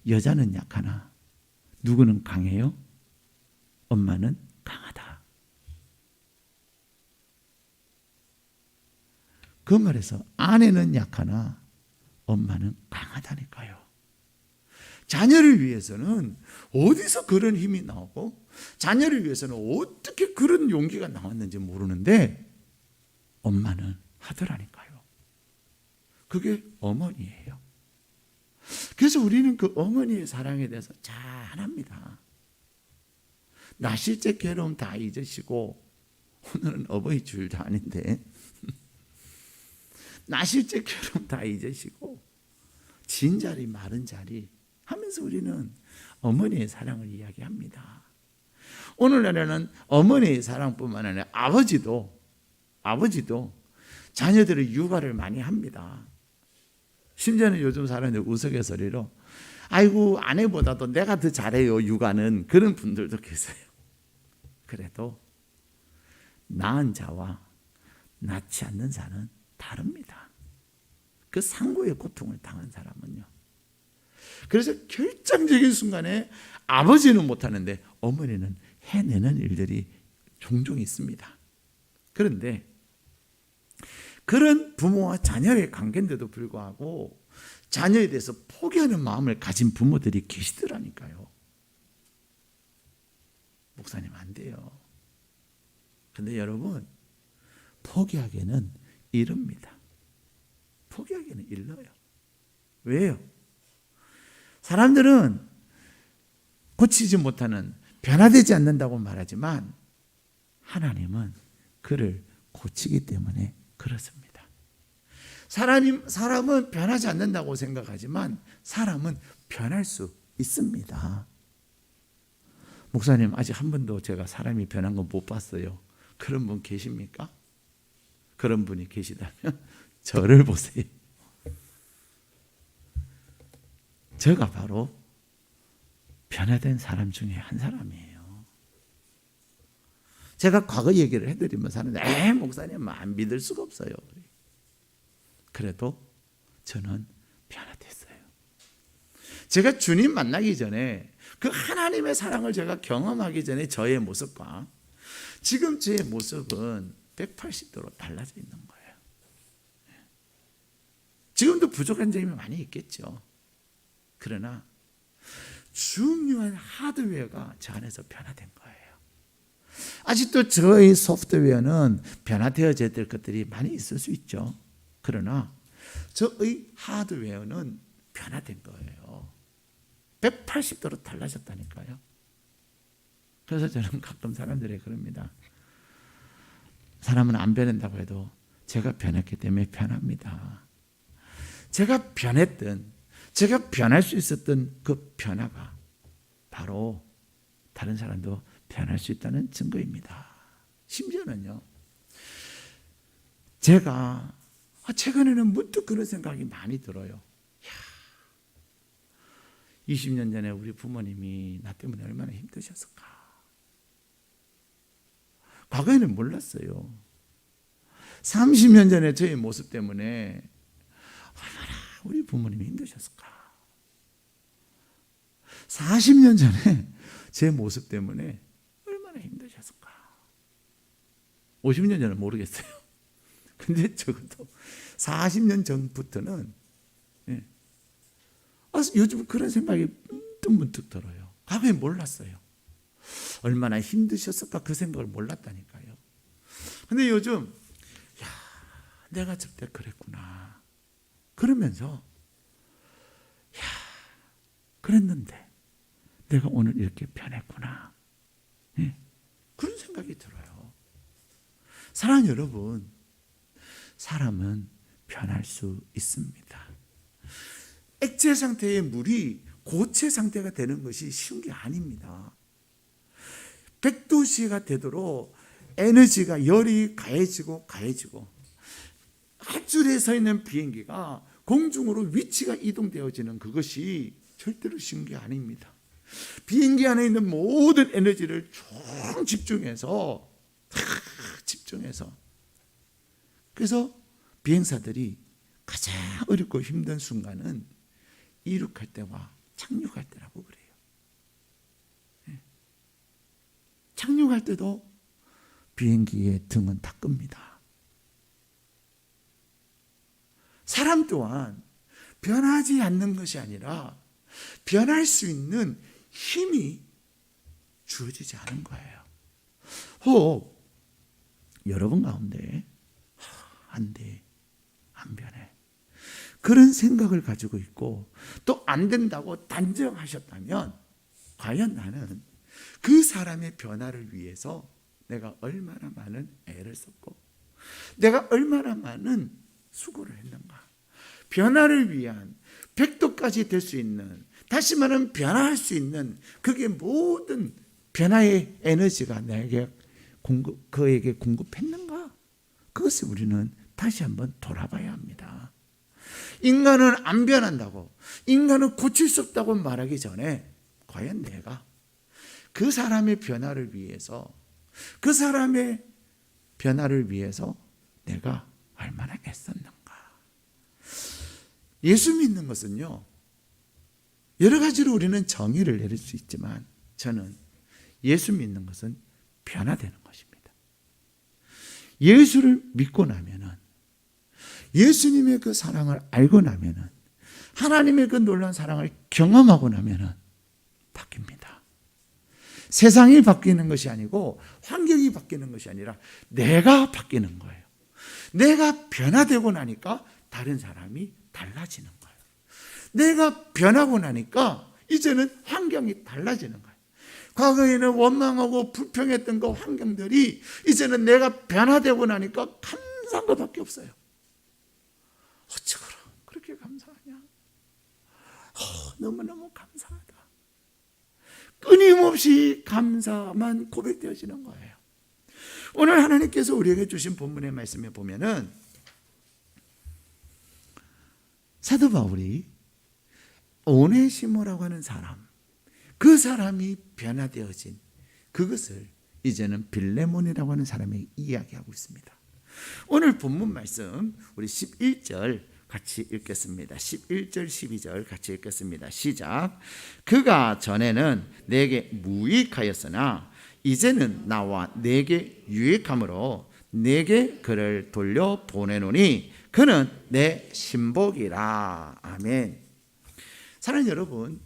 여자는 약하나 누구는 강해요? 엄마는 강하다. 그 말에서 아내는 약하나 엄마는 강하다니까요. 자녀를 위해서는 어디서 그런 힘이 나오고 자녀를 위해서는 어떻게 그런 용기가 나왔는지 모르는데 엄마는 하더라니까요. 그게 어머니예요. 그래서 우리는 그 어머니의 사랑에 대해서 잘 압니다. 나실제 괴로움 다 잊으시고, 오늘은 어버이 주일도 아닌데 나실제 괴로움 다 잊으시고 진 자리 마른 자리 하면서 우리는 어머니의 사랑을 이야기합니다. 오늘날에는 어머니의 사랑뿐만 아니라 아버지도 자녀들의 육아를 많이 합니다. 심지어는 요즘 사람들 우스갯소리로 아이고 아내보다도 내가 더 잘해요 육아는, 그런 분들도 계세요. 그래도 낳은 자와 낳지 않는 자는 다릅니다. 그 상고의 고통을 당한 사람은요. 그래서 결정적인 순간에 아버지는 못하는데 어머니는 해내는 일들이 종종 있습니다. 그런데 그런 부모와 자녀의 관계인데도 불구하고 자녀에 대해서 포기하는 마음을 가진 부모들이 계시더라니까요. 목사님 안 돼요. 근데 여러분, 포기하기에는 이릅니다. 포기하기에는 일러요. 왜요? 사람들은 고치지 못하는, 변화되지 않는다고 말하지만 하나님은 그를 고치기 때문에 그렇습니다. 사람은 변하지 않는다고 생각하지만 사람은 변할 수 있습니다. 목사님, 아직 한 번도 제가 사람이 변한 거 못 봤어요. 그런 분 계십니까? 그런 분이 계시다면 저를 보세요. 제가 바로 변화된 사람 중에 한 사람이에요. 제가 과거 얘기를 해드리면 사람들이 목사님 안 믿을 수가 없어요. 그래도 저는 변화됐어요. 제가 주님 만나기 전에 그 하나님의 사랑을 제가 경험하기 전에 저의 모습과 지금 제 모습은 180도로 달라져 있는 거예요. 지금도 부족한 점이 많이 있겠죠. 그러나 중요한 하드웨어가 저 안에서 변화된 거예요. 아직도 저의 소프트웨어는 변화되어져야 될 것들이 많이 있을 수 있죠. 그러나 저의 하드웨어는 변화된 거예요. 180도로 달라졌다니까요. 그래서 저는 가끔 사람들에게 그럽니다. 사람은 안 변한다고 해도 제가 변했기 때문에 변합니다. 제가 변했던, 제가 변할 수 있었던 그 변화가 바로 다른 사람도 변할 수 있다는 증거입니다. 심지어는요, 제가 최근에는 문득 그런 생각이 많이 들어요. 20년 전에 우리 부모님이 나 때문에 얼마나 힘드셨을까. 과거에는 몰랐어요. 30년 전에 저의 모습 때문에 얼마나 우리 부모님이 힘드셨을까. 40년 전에 제 모습 때문에 얼마나 힘드셨을까. 50년 전은 모르겠어요. 근데 적어도 40년 전부터는 요즘 그런 생각이 문득 들어요. 과거에 몰랐어요. 얼마나 힘드셨을까 그 생각을 몰랐다니까요. 근데 요즘 내가 저때 그랬구나. 그러면서 그랬는데 내가 오늘 이렇게 변했구나. 그런 생각이 들어요. 사랑하는 여러분, 사람은 변할 수 있습니다. 액체 상태의 물이 고체 상태가 되는 것이 쉬운 게 아닙니다. 100도씨가 되도록 에너지가 열이 가해지고 앞줄에 서 있는 비행기가 공중으로 위치가 이동되어지는 그것이 절대로 쉬운 게 아닙니다. 비행기 안에 있는 모든 에너지를 총 집중해서 그래서 비행사들이 가장 어렵고 힘든 순간은 이륙할 때와 착륙할 때라고 그래요. 착륙할 때도 비행기의 등은 다 끕니다. 사람 또한 변하지 않는 것이 아니라 변할 수 있는 힘이 주어지지 않은 거예요. 혹 여러분 가운데 안 돼, 안 변해, 그런 생각을 가지고 있고 또 안 된다고 단정하셨다면 과연 나는 그 사람의 변화를 위해서 내가 얼마나 많은 애를 썼고 내가 얼마나 많은 수고를 했는가. 변화를 위한 100도까지 될 수 있는, 다시 말하면 변화할 수 있는 그게 모든 변화의 에너지가 그에게 공급했는가? 그것을 우리는 다시 한번 돌아봐야 합니다. 인간은 안 변한다고, 인간은 고칠 수 없다고 말하기 전에 과연 내가 그 사람의 변화를 위해서, 그 사람의 변화를 위해서 내가 얼마나 애썼는가. 예수 믿는 것은요, 여러 가지로 우리는 정의를 내릴 수 있지만 저는 예수 믿는 것은 변화되는 것입니다. 예수를 믿고 나면은, 예수님의 그 사랑을 알고 나면은, 하나님의 그 놀라운 사랑을 경험하고 나면은 바뀝니다. 세상이 바뀌는 것이 아니고 환경이 바뀌는 것이 아니라 내가 바뀌는 거예요. 내가 변화되고 나니까 다른 사람이 달라지는 거예요. 내가 변하고 나니까 이제는 환경이 달라지는 거예요. 과거에는 원망하고 불평했던 그 환경들이 이제는 내가 변화되고 나니까 감사한 것밖에 없어요. 어찌 그렇게 감사하냐? 너무너무 감사하다. 끊임없이 감사만 고백되어지는 거예요. 오늘 하나님께서 우리에게 주신 본문의 말씀에 보면은 사도 바울이 오네시모라고 하는 사람, 그 사람이 변화되어진 그것을 이제는 빌레몬이라고 하는 사람이 이야기하고 있습니다. 오늘 본문 말씀 우리 11절 같이 읽겠습니다. 11절 12절 같이 읽겠습니다. 시작. 그가 전에는 내게 무익하였으나 이제는 나와 내게 유익함으로 내게 그를 돌려 보내노니 그는 내 신복이라. 아멘. 사랑하는 여러분,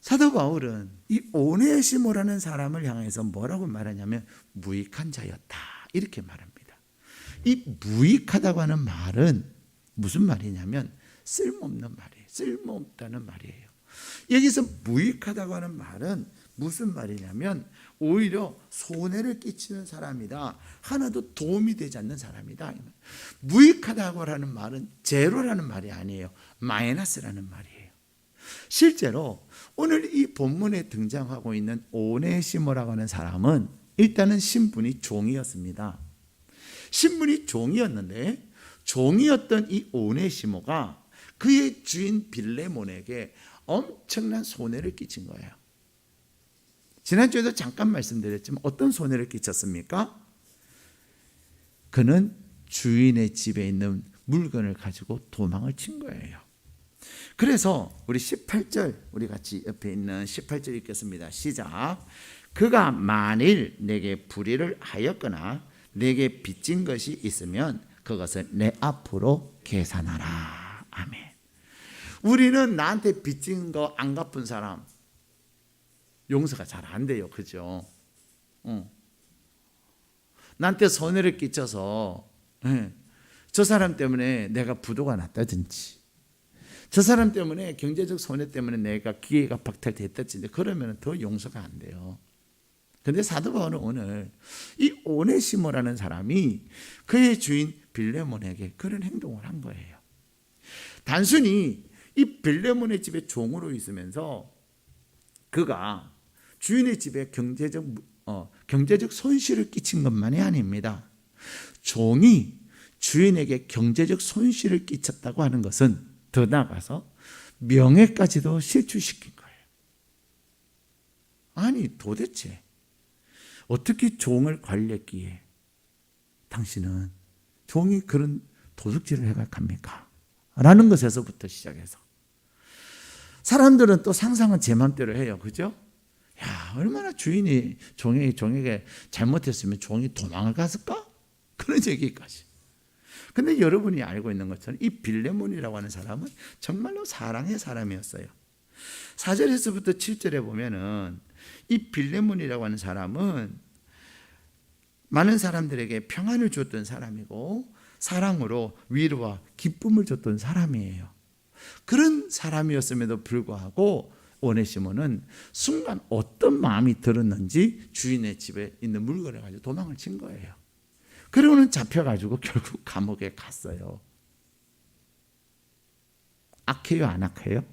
사도 바울은 이 오네시모라는 사람을 향해서 뭐라고 말하냐면 무익한 자였다, 이렇게 말합니다. 이 무익하다고 하는 말은 무슨 말이냐면 쓸모없는 말이에요. 쓸모없다는 말이에요. 여기서 무익하다고 하는 말은 무슨 말이냐면 오히려 손해를 끼치는 사람이다, 하나도 도움이 되지 않는 사람이다. 무익하다고 하는 말은 제로라는 말이 아니에요. 마이너스라는 말이에요. 실제로 오늘 이 본문에 등장하고 있는 오네시모라고 하는 사람은 일단은 신분이 종이었습니다. 신분이 종이었는데 종이었던 이 오네시모가 그의 주인 빌레몬에게 엄청난 손해를 끼친 거예요. 지난주에도 잠깐 말씀드렸지만 어떤 손해를 끼쳤습니까? 그는 주인의 집에 있는 물건을 가지고 도망을 친 거예요. 그래서 우리 18절, 우리 같이 옆에 있는 18절 읽겠습니다. 시작. 그가 만일 내게 불의를 하였거나 내게 빚진 것이 있으면 그것을 내 앞으로 계산하라. 아멘. 우리는 나한테 빚진 거 안 갚은 사람 용서가 잘 안 돼요. 그죠? 나한테 손해를 끼쳐서 저 사람 때문에 내가 부도가 났다든지, 저 사람 때문에 경제적 손해 때문에 내가 기회가 박탈됐다든지, 그러면 더 용서가 안 돼요. 그런데 사도 바울은 오늘 이 오네시모라는 사람이 그의 주인 빌레몬에게 그런 행동을 한 거예요. 단순히 이 빌레몬의 집에 종으로 있으면서 그가 주인의 집에 경제적 손실을 끼친 것만이 아닙니다. 종이 주인에게 경제적 손실을 끼쳤다고 하는 것은 더 나아가서 명예까지도 실추시킨 거예요. 아니 도대체 어떻게 종을 관리했기에 당신은 종이 그런 도둑질을 해갑니까? 라는 것에서부터 시작해서 사람들은 또 상상은 제 맘대로 해요. 그죠? 야, 얼마나 주인이 종에게 잘못했으면 종이 도망을 갔을까? 그런 얘기까지. 근데 여러분이 알고 있는 것처럼 이 빌레몬이라고 하는 사람은 정말로 사랑의 사람이었어요. 4절에서부터 7절에 보면은 이 빌레몬이라고 하는 사람은 많은 사람들에게 평안을 줬던 사람이고 사랑으로 위로와 기쁨을 줬던 사람이에요. 그런 사람이었음에도 불구하고 오네시모는 순간 어떤 마음이 들었는지 주인의 집에 있는 물건을 가지고 도망을 친 거예요. 그러고는 잡혀가지고 결국 감옥에 갔어요. 악해요, 안 악해요?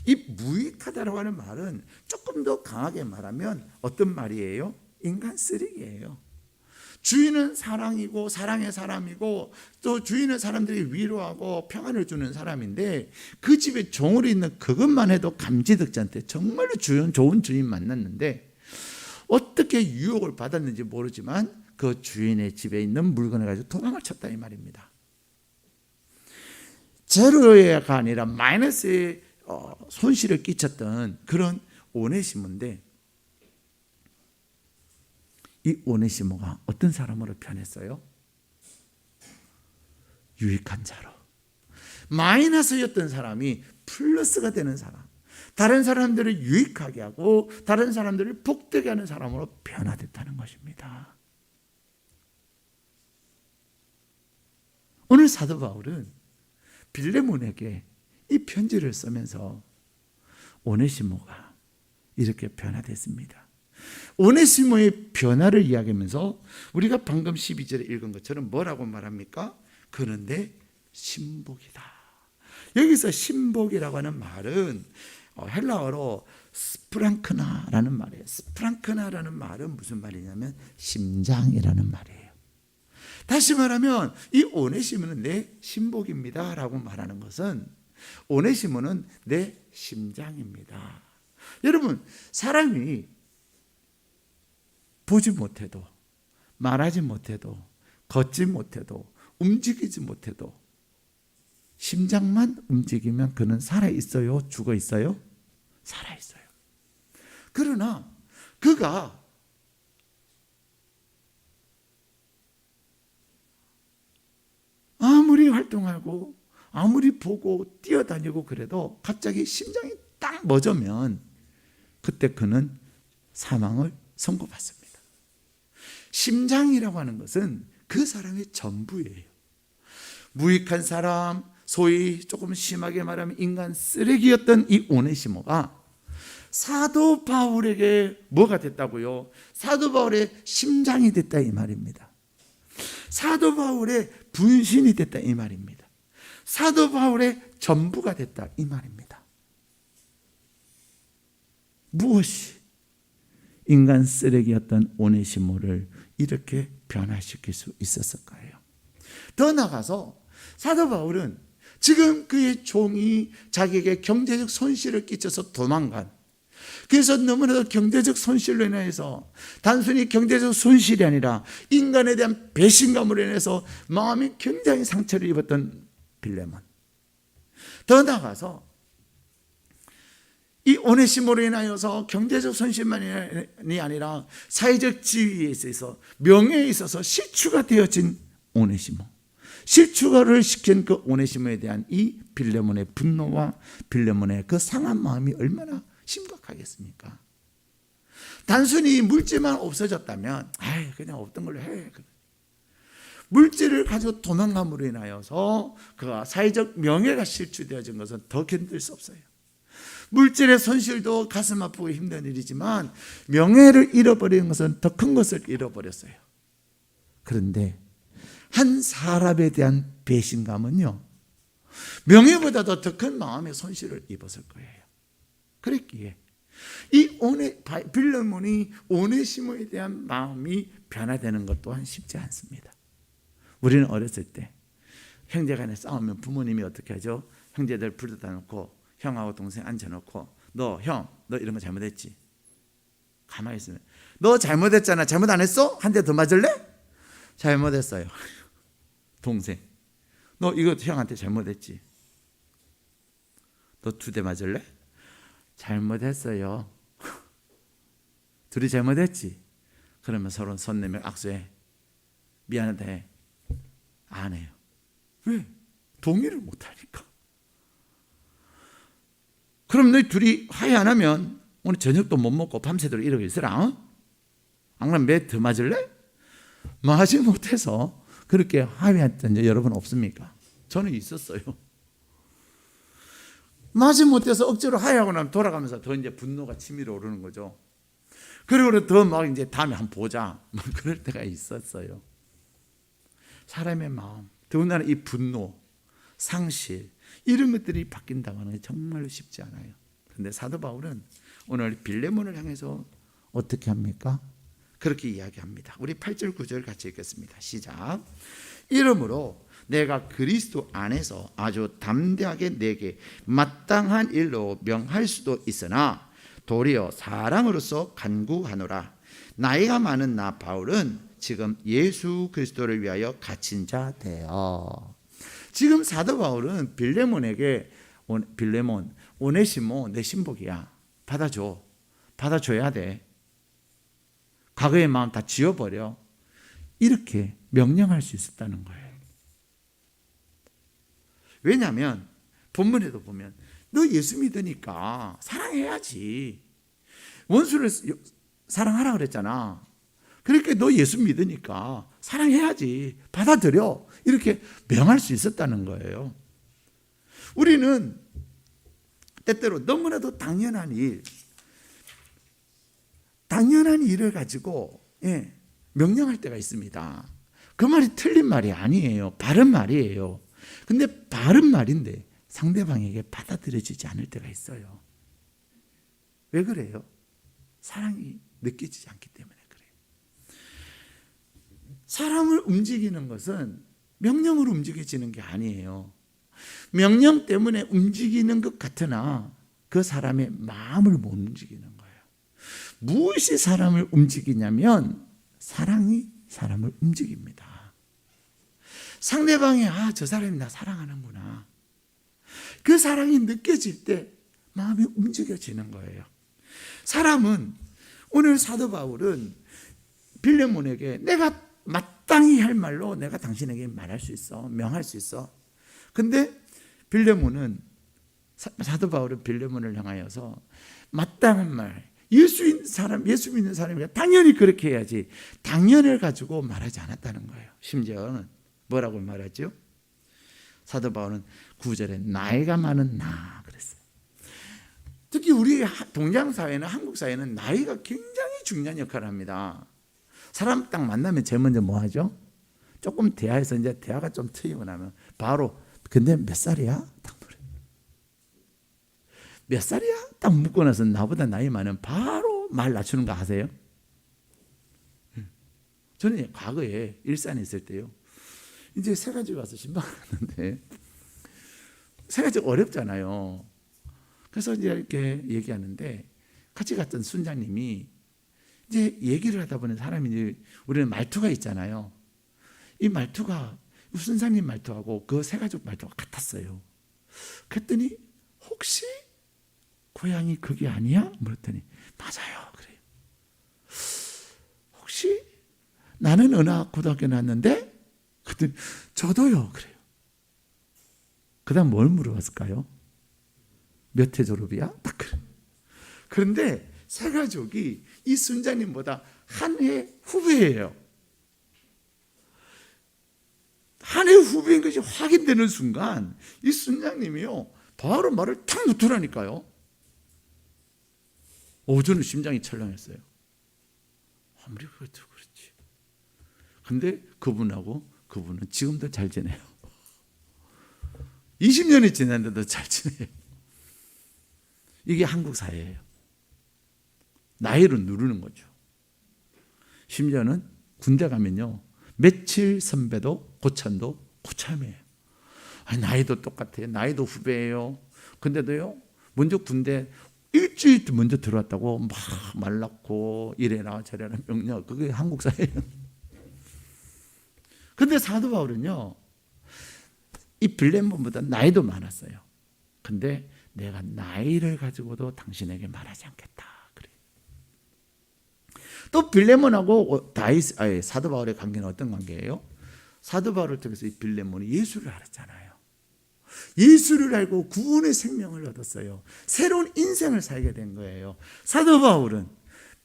이 무익하다라고 하는 말은 조금 더 강하게 말하면 어떤 말이에요? 인간 쓰레기예요. 주인은 사랑이고 사랑의 사람이고 또 주인은 사람들이 위로하고 평안을 주는 사람인데 그 집에 종으로 있는 그것만 해도 감지덕지한테 정말로 좋은 주인 만났는데 어떻게 유혹을 받았는지 모르지만 그 주인의 집에 있는 물건을 가지고 도망을 쳤다 이 말입니다. 제로가 아니라 마이너스의 손실을 끼쳤던 그런 오네시모인데 이 오네시모가 어떤 사람으로 변했어요? 유익한 자로. 마이너스였던 사람이 플러스가 되는 사람, 다른 사람들을 유익하게 하고 다른 사람들을 복되게 하는 사람으로 변화됐다는 것입니다. 오늘 사도 바울은 빌레몬에게 이 편지를 쓰면서 오네시모가 이렇게 변화됐습니다. 오네시모의 변화를 이야기하면서 우리가 방금 12절에 읽은 것처럼 뭐라고 말합니까? 그는 내 신복이다. 여기서 신복이라고 하는 말은 헬라어로 스프랑크나라는 말이에요. 스프랑크나라는 말은 무슨 말이냐면 심장이라는 말이에요. 다시 말하면 이 오네시모는 내 신복입니다 라고 말하는 것은 오네시모는 내 심장입니다. 여러분, 사람이 보지 못해도, 말하지 못해도, 걷지 못해도, 움직이지 못해도 심장만 움직이면 그는 살아있어요? 죽어있어요? 살아있어요. 그러나 그가 아무리 활동하고 아무리 보고 뛰어다니고 그래도 갑자기 심장이 딱 멎으면 그때 그는 사망을 선고받습니다. 심장이라고 하는 것은 그 사람의 전부예요. 무익한 사람, 소위 조금 심하게 말하면 인간 쓰레기였던 이 오네시모가 사도 바울에게 뭐가 됐다고요? 사도 바울의 심장이 됐다 이 말입니다. 사도 바울의 분신이 됐다 이 말입니다. 사도 바울의 전부가 됐다 이 말입니다. 무엇이 인간 쓰레기였던 오네시모를 이렇게 변화시킬 수 있었을까요? 더 나아가서 사도 바울은 지금 그의 종이 자기에게 경제적 손실을 끼쳐서 도망간, 그래서 너무나도 경제적 손실로 인해서 단순히 경제적 손실이 아니라 인간에 대한 배신감으로 인해서 마음이 굉장히 상처를 입었던 빌레몬, 더 나아가서 이 오네시모로 인하여서 경제적 손실만이 아니라 사회적 지위에 있어서 명예에 있어서 실추가 되어진 오네시모, 실추를 시킨 그 오네시모에 대한 이 빌레몬의 분노와 빌레몬의 그 상한 마음이 얼마나 심각하겠습니까? 단순히 물질만 없어졌다면 그냥 없던 걸로 해. 물질을 가지고 도망감으로 인하여서 그가 사회적 명예가 실추되어진 것은 더 견딜 수 없어요. 물질의 손실도 가슴 아프고 힘든 일이지만 명예를 잃어버리는 것은 더 큰 것을 잃어버렸어요. 그런데 한 사람에 대한 배신감은요, 명예보다도 더 큰 마음의 손실을 입었을 거예요. 그랬기에 이 빌레몬이 오네시모에 대한 마음이 변화되는 것 또한 쉽지 않습니다. 우리는 어렸을 때 형제간에 싸우면 부모님이 어떻게 하죠? 형제들 불러다 놓고 형하고 동생 앉혀놓고 너 이런 거 잘못했지? 가만히 있으면 너 잘못했잖아. 잘못 안 했어? 한 대 더 맞을래? 잘못했어요. 동생, 너 이거 형한테 잘못했지? 너 2대 맞을래? 잘못했어요. 둘이 잘못했지? 그러면 서로 손 내밀 악수해. 미안하다 해. 안 해요. 왜? 동의를 못하니까. 그럼 너희 둘이 화해 안 하면 오늘 저녁도 못 먹고 밤새도록 이러고 있으라. 안 그러면 몇 더 맞을래? 맞지 못해서 그렇게 화해했던 적 여러분 없습니까? 저는 있었어요. 맞지 못해서 억지로 화해하고 나면 돌아가면서 더 이제 분노가 치밀어 오르는 거죠. 그리고 더 막 이제 다음에 한번 보자. 막 그럴 때가 있었어요. 사람의 마음, 더군다나 이 분노, 상실, 이런 것들이 바뀐다고 하는 게 정말로 쉽지 않아요. 그런데 사도 바울은 오늘 빌레몬을 향해서 어떻게 합니까? 그렇게 이야기합니다. 우리 8절 9절 같이 읽겠습니다. 시작. 이러므로 내가 그리스도 안에서 아주 담대하게 내게 마땅한 일로 명할 수도 있으나 도리어 사랑으로서 간구하노라. 나이가 많은 나 바울은 지금 예수 그리스도를 위하여 갇힌 자 되어. 지금 사도 바울은 빌레몬에게 빌레몬, 오네시모 내 신복이야. 받아줘야 돼. 과거의 마음 다 지워버려. 이렇게 명령할 수 있었다는 거예요. 왜냐하면 본문에도 보면 너 예수 믿으니까 사랑해야지. 원수를 사랑하라 그랬잖아. 그렇게 너 예수 믿으니까 사랑해야지. 받아들여. 이렇게 명할 수 있었다는 거예요. 우리는 때때로 너무나도 당연한 일을 가지고 명령할 때가 있습니다. 그 말이 틀린 말이 아니에요. 바른 말이에요. 근데 바른 말인데 상대방에게 받아들여지지 않을 때가 있어요. 왜 그래요? 사랑이 느껴지지 않기 때문에 그래요. 사람을 움직이는 것은 명령으로 움직여지는 게 아니에요. 명령 때문에 움직이는 것 같으나 그 사람의 마음을 못 움직이는 거예요. 무엇이 사람을 움직이냐면 사랑이 사람을 움직입니다. 상대방이 저 사람이 나 사랑하는구나. 그 사랑이 느껴질 때 마음이 움직여지는 거예요. 사람은 오늘 사도 바울은 빌레몬에게 내가 마땅히 할 말로 내가 당신에게 말할 수 있어. 명할 수 있어. 근데 빌레몬은 사도 바울은 빌레몬을 향하여서 마땅한 말, 예수 믿는 사람이 당연히 그렇게 해야지. 당연을 가지고 말하지 않았다는 거예요. 심지어는 뭐라고 말하죠? 사도 바울은 9절에 나이가 많은 나 그랬어요. 특히 우리 동양 사회는 한국 사회는 나이가 굉장히 중요한 역할을 합니다. 사람 딱 만나면 제일 먼저 뭐 하죠? 조금 대화해서 이제 대화가 좀 트이고 나면 바로 근데 몇 살이야? 딱 물어요. 몇 살이야? 딱 묻고 나서 나보다 나이 많으면 바로 말 낮추는 거 아세요? 저는 과거에 일산에 있을 때요. 이제 새가지 와서 신방을 갔는데 새가지 어렵잖아요. 그래서 이제 이렇게 얘기하는데 같이 갔던 순장님이 이제 얘기를 하다 보니 사람이 이제 우리는 말투가 있잖아요. 이 말투가 순장님 말투하고 그 새가족 말투가 같았어요. 그랬더니 혹시 고향이 그게 아니야? 물었더니 맞아요. 그래요. 혹시 나는 은하 고등학교 나왔는데 그랬더니 저도요. 그래요. 그 다음 뭘 물어봤을까요? 몇 회 졸업이야? 딱 그래. 그런데 새가족이 이 순장님보다 한 해 후배예요. 한 해 후배인 것이 확인되는 순간 이 순장님이요 바로 말을 탁 놓더라니까요. 저는 심장이 철렁했어요. 아무리 그래도 그렇지. 근데 그분은 지금도 잘 지내요. 20년이 지났는데도 잘 지내요. 이게 한국 사회예요. 나이로 누르는 거죠. 심지어는 군대 가면요 며칠 선배도 고참도 고참이에요. 나이도 똑같아요. 나이도 후배예요. 근데도요 먼저 군대 일주일 먼저 들어왔다고 막 말 낳고 이래라 저래라 명령. 그게 한국 사회예요. 근데 사도 바울은요 이 빌레몬보다 나이도 많았어요. 근데 내가 나이를 가지고도 당신에게 말하지 않겠다. 그래. 또 빌레몬하고 사도 바울의 관계는 어떤 관계예요? 사도 바울을 통해서 이 빌레몬이 예수를 알았잖아요. 예수를 알고 구원의 생명을 얻었어요. 새로운 인생을 살게 된 거예요. 사도 바울은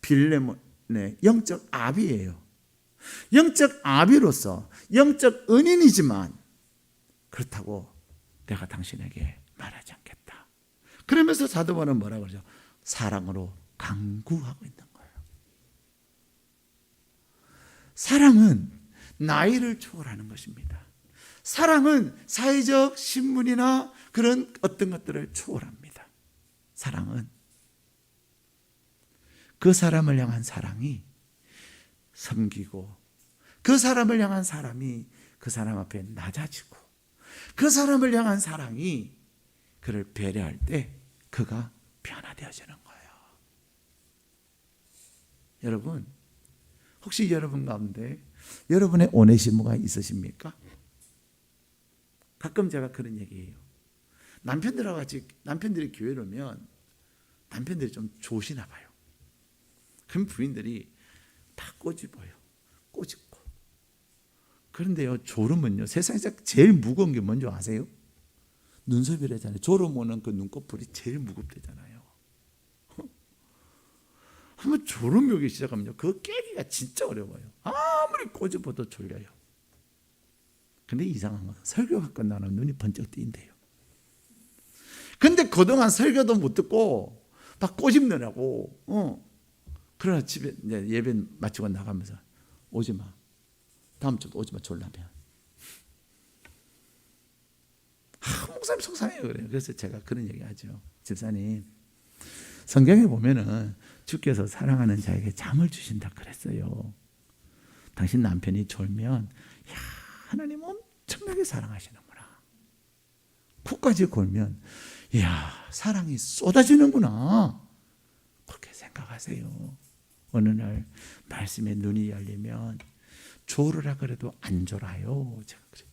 빌레몬의 영적 아비예요. 영적 아비로서 영적 은인이지만 그렇다고 내가 당신에게 말하지 않겠다. 그러면서 사도 바울은 뭐라고 그러죠? 사랑으로 강구하고 있는 거예요. 사랑은 나이를 초월하는 것입니다. 사랑은 사회적 신분이나 그런 어떤 것들을 초월합니다. 사랑은 그 사람을 향한 사랑이 섬기고 그 사람을 향한 사람이 그 사람 앞에 낮아지고 그 사람을 향한 사랑이 그를 배려할 때 그가 변화되어지는 거예요. 여러분 혹시 여러분 가운데 여러분의 오네시모가 있으십니까? 가끔 제가 그런 얘기해요. 남편들이 교회를 오면 남편들이 좀 좋으시나 봐요. 그럼 부인들이 다 꼬집어요. 꼬집고. 그런데요, 졸음은요, 세상에서 제일 무거운 게 뭔지 아세요? 눈썹이라잖아요. 졸음 오는 그 눈꺼풀이 제일 무겁대잖아요. 한번 졸음이 오기 시작하면요, 그거 깨기가 진짜 어려워요. 아무리 꼬집어도 졸려요. 근데 이상한 건 설교가 끝나면 눈이 번쩍 뜨인대요. 근데 그동안 설교도 못 듣고 막 꼬집느라고 그러나 집에 이제 예배 마치고 나가면서 오지 마. 다음 주도 오지 마. 졸라면. 목사님 속상해요. 그래요. 그래서 제가 그런 얘기 하죠. 집사님, 성경에 보면은 주께서 사랑하는 자에게 잠을 주신다 그랬어요. 당신 남편이 졸면 야, 하나님 엄청나게 사랑하시는구나. 코까지 골면 이야, 사랑이 쏟아지는구나. 그렇게 생각하세요. 어느 날 말씀에 눈이 열리면 졸으라 그래도 안 졸아요. 제가 그래요.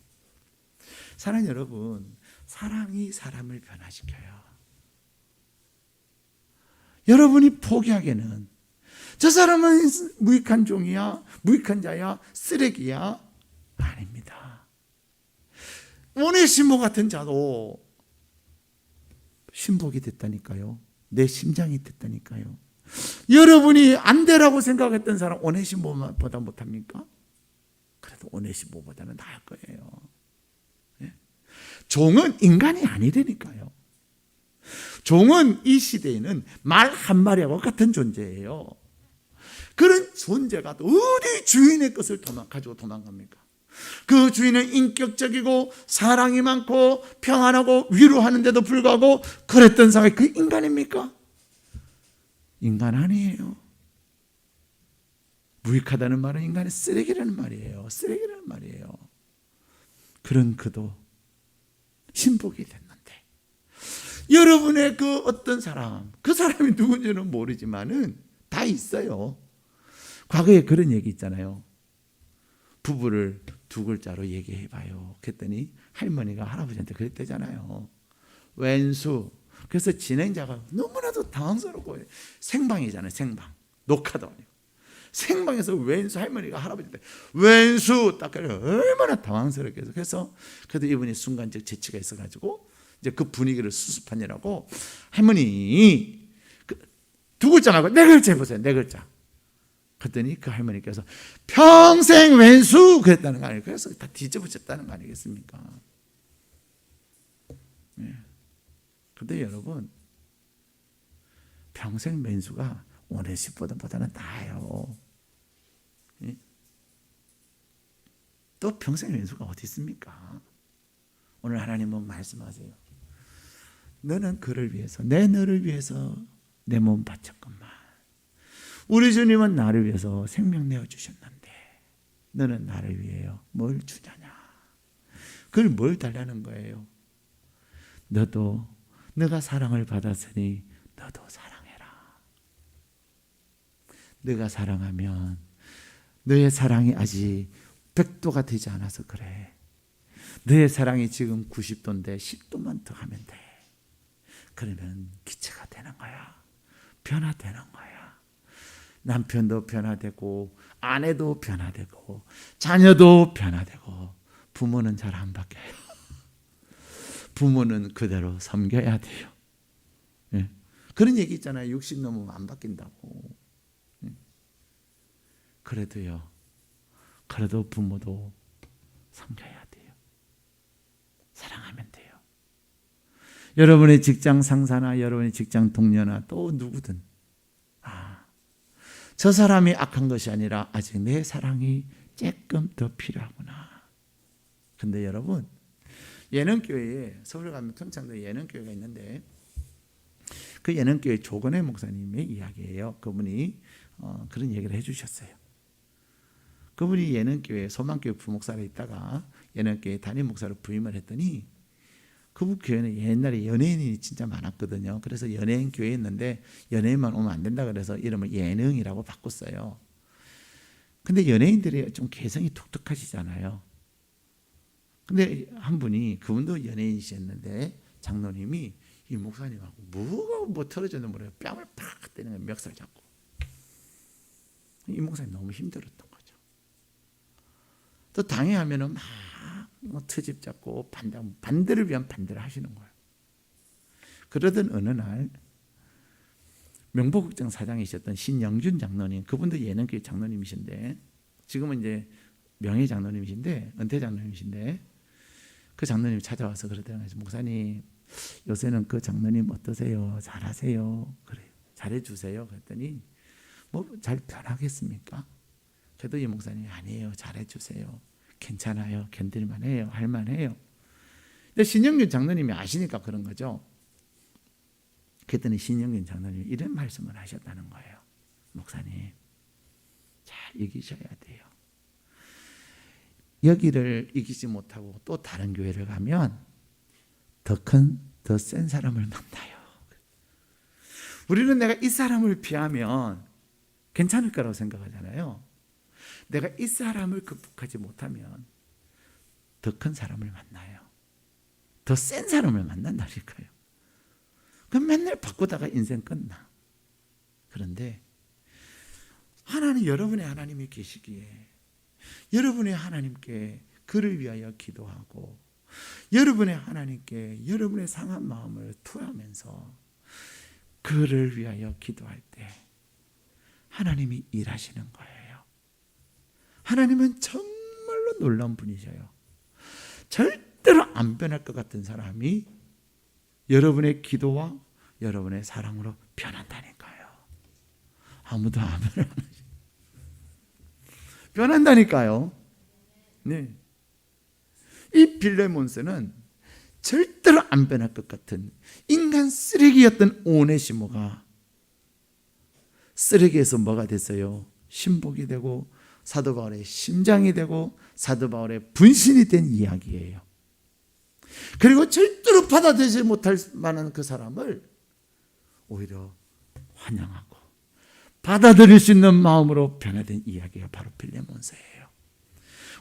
사랑 여러분, 사랑이 사람을 변화시켜요. 여러분이 포기하기에는 저 사람은 무익한 종이야, 무익한 자야, 쓰레기야. 아닙니다. 오네시모 같은 자도 신복이 됐다니까요. 내 심장이 됐다니까요. 여러분이 안 되라고 생각했던 사람 오네시모보다 못합니까? 그래도 오네시모보다는 나을 거예요. 네? 종은 인간이 아니라니까요. 종은 이 시대에는 말 한마리하고 같은 존재예요. 그런 존재가 어디 주인의 것을 가지고 도망갑니까? 그 주인은 인격적이고 사랑이 많고 평안하고 위로하는데도 불구하고 그랬던 사람이 그 인간입니까? 인간 아니에요. 무익하다는 말은 인간의 쓰레기라는 말이에요. 쓰레기라는 말이에요. 그런 그도 신복이 됐는데 여러분의 그 어떤 사람, 그 사람이 누군지는 모르지만은 다 있어요. 과거에 그런 얘기 있잖아요. 부부를 두 글자로 얘기해봐요. 그랬더니 할머니가 할아버지한테 그랬대잖아요. 왼수. 그래서 진행자가 너무나도 당황스럽고, 생방이잖아요. 생방. 녹화도 아니고. 생방에서 왼수, 할머니가 할아버지한테 왼수 딱 그래요. 얼마나 당황스럽게 해서. 그래서 그래도 이분이 순간적 재치가 있어가지고 이제 그 분위기를 수습하느라고 할머니 두 글자 말고 네 글자 해보세요. 네 글자. 그랬더니 그 할머니께서 평생 왼수 그랬다는 거 아니에요. 그래서 다 뒤집어졌다는 거 아니겠습니까? 네. 근데 여러분, 평생 왼수가 오네시보다는 나아요. 네? 또 평생 왼수가 어디 있습니까? 오늘 하나님은 말씀하세요. 너는 그를 위해서, 내 너를 위해서 내 몸 바쳤건만 우리 주님은 나를 위해서 생명 내어주셨는데 너는 나를 위해요 뭘 주냐냐. 그걸 뭘 달라는 거예요. 너도 너가 사랑을 받았으니 너도 사랑해라. 너가 사랑하면 너의 사랑이 아직 100도가 되지 않아서 그래. 너의 사랑이 지금 90도인데 10도만 더 하면 돼. 그러면 기체가 되는 거야. 변화되는 거야. 남편도 변화되고 아내도 변화되고 자녀도 변화되고 부모는 잘 안 바뀌어요. 부모는 그대로 섬겨야 돼요. 예. 그런 얘기 있잖아요. 60 넘으면 안 바뀐다고. 예. 그래도 부모도 섬겨야 돼요. 사랑하면 돼요. 여러분의 직장 상사나 여러분의 직장 동료나 또 누구든 저 사람이 악한 것이 아니라 아직 내 사랑이 조금 더 필요하구나. 근데 여러분, 예능교회에 서울 가면 평창도에 예능교회가 있는데 그 예능교회 조건혜 목사님의 이야기예요. 그분이 그런 얘기를 해주셨어요. 그분이 예능교회 소망교회 부목사로 있다가 예능교회 담임 목사로 부임을 했더니 그 교회는 옛날에 연예인이 진짜 많았거든요. 그래서 연예인 교회였는데 연예인만 오면 안 된다 그래서 이름을 예능이라고 바꿨어요. 근데 연예인들이 좀 개성이 독특하시잖아요. 근데 한 분이 그분도 연예인이셨는데 장로님이 이 목사님하고 뭐가 틀어졌는지 모르겠어요. 뺨을 팍 때리는 거예요. 멱살 잡고. 이 목사님 너무 힘들었던 거죠. 또 당회하면은 막 트집 잡고 반대를 위한 반대를 하시는 거예요. 그러던 어느 날 명보극장 사장이셨던 신영준 장로님, 그분도 예능교회 장로님이신데 지금은 이제 명예 장로님이신데 은퇴 장로님이신데 그 장로님이 찾아와서 그러더라고요. 목사님 요새는 그 장로님 어떠세요? 잘하세요? 그래요. 잘해주세요. 그랬더니 뭐 잘 변하겠습니까? 그래도 이 목사님이 아니에요. 잘해주세요. 괜찮아요. 견딜만해요. 할만해요. 근데 신영균 장로님이 아시니까 그런 거죠. 그랬더니 신영균 장로님이 이런 말씀을 하셨다는 거예요. 목사님 잘 이기셔야 돼요. 여기를 이기지 못하고 또 다른 교회를 가면 더 센 사람을 만나요. 우리는 내가 이 사람을 피하면 괜찮을 거라고 생각하잖아요. 내가 이 사람을 극복하지 못하면 더 큰 사람을 만나요. 더 센 사람을 만난다니까요. 그럼 맨날 바꾸다가 인생 끝나. 그런데 하나님, 여러분의 하나님이 계시기에 여러분의 하나님께 그를 위하여 기도하고 여러분의 하나님께 여러분의 상한 마음을 토하면서 그를 위하여 기도할 때 하나님이 일하시는 거예요. 하나님은 정말로 놀라운 분이셔요. 절대로 안 변할 것 같은 사람이 여러분의 기도와 여러분의 사랑으로 변한다니까요. 아무도 아멘을 안 하죠. 변한다니까요. 네. 이 빌레몬스는 절대로 안 변할 것 같은 인간 쓰레기였던 오네시모가 쓰레기에서 뭐가 됐어요? 신복이 되고 사도 바울의 심장이 되고 사도 바울의 분신이 된 이야기예요. 그리고 절대로 받아들이지 못할 만한 그 사람을 오히려 환영하고 받아들일 수 있는 마음으로 변화된 이야기가 바로 빌레몬스예요.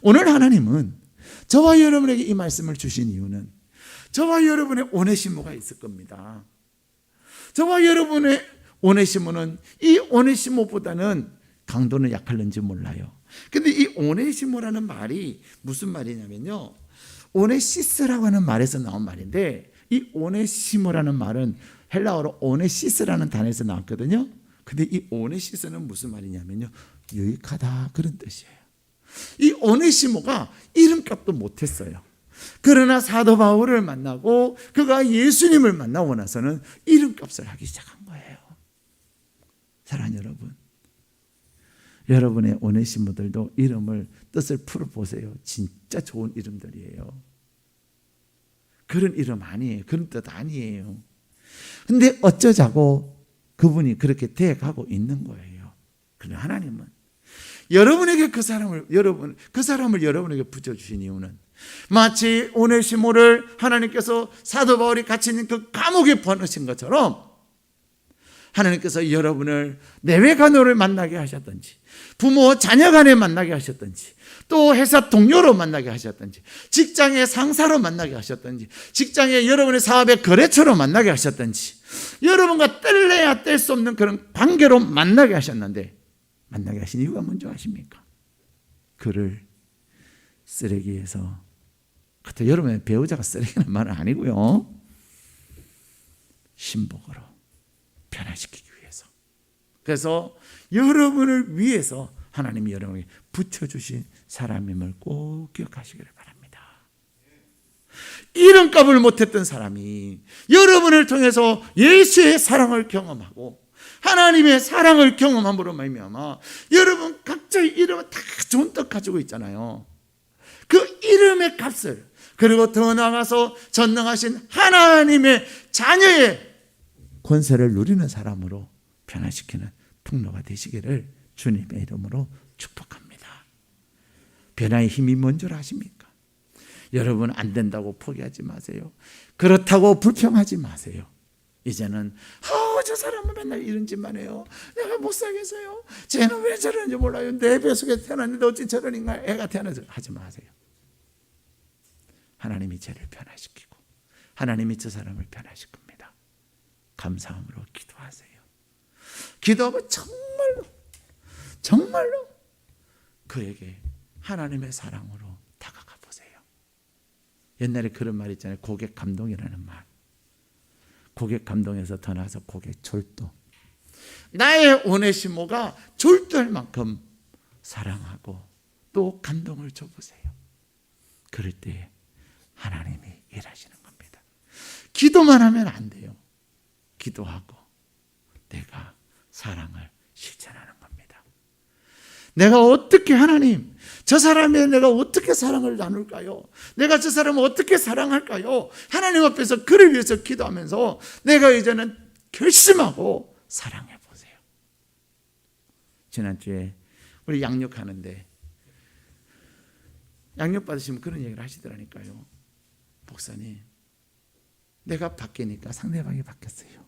오늘 하나님은 저와 여러분에게 이 말씀을 주신 이유는 저와 여러분의 오네시모가 있을 겁니다. 저와 여러분의 오네시모는 이 오네시모보다는 강도는 약할는지 몰라요. 근데 이 오네시모라는 말이 무슨 말이냐면요, 오네시스라고 하는 말에서 나온 말인데, 이 오네시모라는 말은 헬라어로 오네시스라는 단어에서 나왔거든요. 근데 이 오네시스는 무슨 말이냐면요, 유익하다, 그런 뜻이에요. 이 오네시모가 이름값도 못했어요. 그러나 사도 바울을 만나고 그가 예수님을 만나고 나서는 이름값을 하기 시작한 거예요. 사랑하는 여러분, 여러분의 오네시모들도 이름을 뜻을 풀어보세요. 진짜 좋은 이름들이에요. 그런 이름 아니에요. 그런 뜻 아니에요. 근데 어쩌자고 그분이 그렇게 돼가고 있는 거예요. 그런데 하나님은 여러분에게 그 사람을 여러분에게 붙여주신 이유는 마치 오네시모를 하나님께서 사도 바울이 갇혀 있는 그 감옥에 보내신 것처럼 하나님께서 여러분을 내외간호를 만나게 하셨든지, 부모 자녀 간에 만나게 하셨든지, 또 회사 동료로 만나게 하셨든지, 직장의 상사로 만나게 하셨든지, 직장의 여러분의 사업의 거래처로 만나게 하셨든지, 여러분과 뗄래야 뗄 수 없는 그런 관계로 만나게 하셨는데, 만나게 하신 이유가 뭔지 아십니까? 그를 쓰레기에서, 그것도 여러분의 배우자가 쓰레기라는 말은 아니고요, 신복으로 변화시키기 위해서. 그래서 여러분을 위해서 하나님이 여러분에게 붙여주신 사람임을 꼭 기억하시기를 바랍니다. 이름값을 못했던 사람이 여러분을 통해서 예수의 사랑을 경험하고 하나님의 사랑을 경험함으로 말미암아 여러분 각자의 이름은 다 좋은 뜻 가지고 있잖아요. 그 이름의 값을, 그리고 더 나아가서 전능하신 하나님의 자녀의 권세를 누리는 사람으로 변화시키는 통로가 되시기를 주님의 이름으로 축복합니다. 변화의 힘이 뭔 줄 아십니까? 여러분 안 된다고 포기하지 마세요. 그렇다고 불평하지 마세요. 이제는 저 사람은 맨날 이런 짓만 해요. 내가 못 살겠어요. 쟤는 왜 저러는지 몰라요. 내 뱃속에 태어났는데 어찌 저런 인간 애가 태어나서 하지 마세요. 하나님이 쟤를 변화시키고 하나님이 저 사람을 변화시킬 겁니다. 감사함으로 기도하세요. 기도하고 정말로 그에게 하나님의 사랑으로 다가가 보세요. 옛날에 그런 말 있잖아요. 고객 감동이라는 말. 고객 감동에서 더 나아서 고객 졸도. 나의 오네시모가 졸도할 만큼 사랑하고 또 감동을 줘보세요. 그럴 때 하나님이 일하시는 겁니다. 기도만 하면 안 돼요. 기도하고 내가 사랑을 실천하는 겁니다. 내가 어떻게, 하나님, 저 사람에 내가 어떻게 사랑을 나눌까요? 내가 저 사람을 어떻게 사랑할까요? 하나님 앞에서 그를 위해서 기도하면서 내가 이제는 결심하고 사랑해 보세요. 지난주에 우리 양육하는데 양육 받으시면 그런 얘기를 하시더라니까요. 목사님, 내가 바뀌니까 상대방이 바뀌었어요.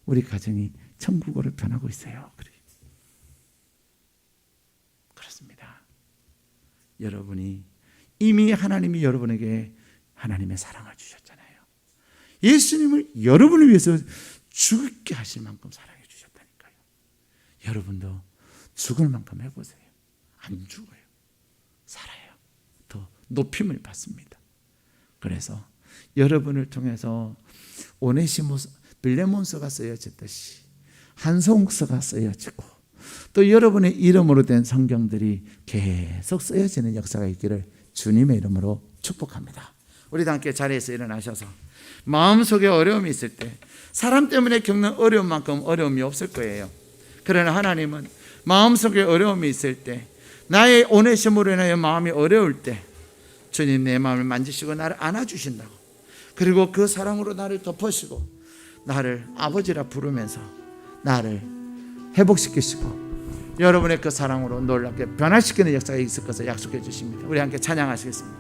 우리 가정이 천국으로 변하고 있어요. 그렇습니다. 여러분이 이미 하나님이 여러분에게 하나님의 사랑을 주셨잖아요. 예수님을 여러분을 위해서 죽게 하실 만큼 사랑해 주셨다니까요. 여러분도 죽을 만큼 해보세요. 안 죽어요. 살아요. 더 높임을 받습니다. 그래서 여러분을 통해서 오네시모스, 빌레몬서가 쓰여졌듯이 한송서가 쓰여지고 또 여러분의 이름으로 된 성경들이 계속 쓰여지는 역사가 있기를 주님의 이름으로 축복합니다. 우리 다 함께 자리에서 일어나셔서 마음속에 어려움이 있을 때 사람 때문에 겪는 어려움만큼 어려움이 없을 거예요. 그러나 하나님은 마음속에 어려움이 있을 때, 나의 오네시모로 인하여 마음이 어려울 때 주님 내 마음을 만지시고 나를 안아주신다고, 그리고 그 사랑으로 나를 덮으시고 나를 아버지라 부르면서 나를 회복시키시고 여러분의 그 사랑으로 놀랍게 변화시키는 역사가 있을 것을 약속해 주십니다. 우리 함께 찬양하시겠습니다.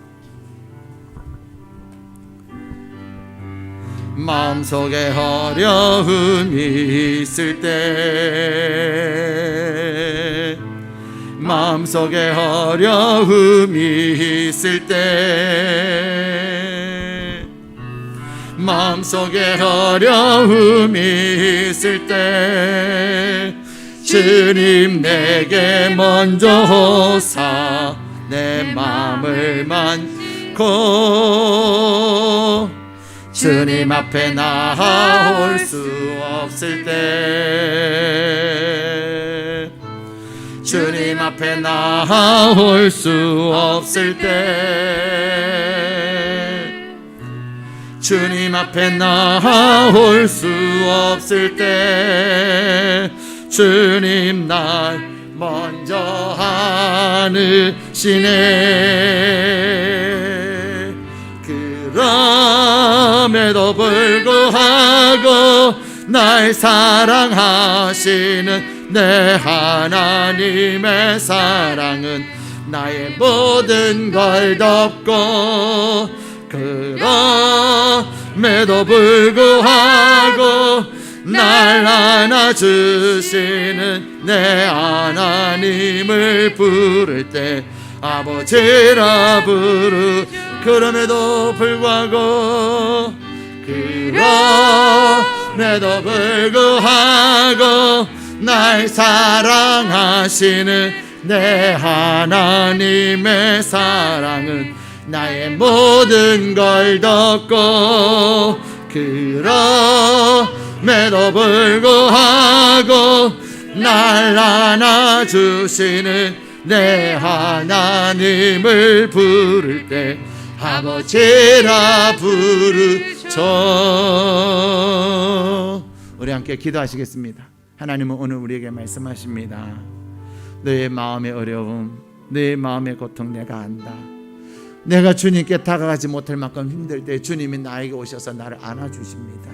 마음속에 어려움이 있을 때, 마음속에 어려움이 있을 때, 마음속에 어려움이 있을 때 주님 내게 먼저 오사 내 마음을 만지고 주님 앞에 나올 수 없을 때, 주님 앞에 나올 수 없을 때, 주님 앞에 나올 수 없을 때 주님 날 먼저 안으시네. 그럼에도 불구하고 날 사랑하시는 내 하나님의 사랑은 나의 모든 걸 덮고, 그럼에도 불구하고 날 안아주시는 내 하나님을 부를 때 아버지라 부르. 그럼에도 불구하고, 그럼에도 불구하고 날 사랑하시는 내 하나님의 사랑은 나의 모든 걸 덮고, 그럼에도 불구하고 날 안아주시는 내 하나님을 부를 때 아버지라 부르죠. 우리 함께 기도하시겠습니다. 하나님은 오늘 우리에게 말씀하십니다. 너의 마음의 어려움, 너의 마음의 고통 내가 안다. 내가 주님께 다가가지 못할 만큼 힘들 때 주님이 나에게 오셔서 나를 안아주십니다.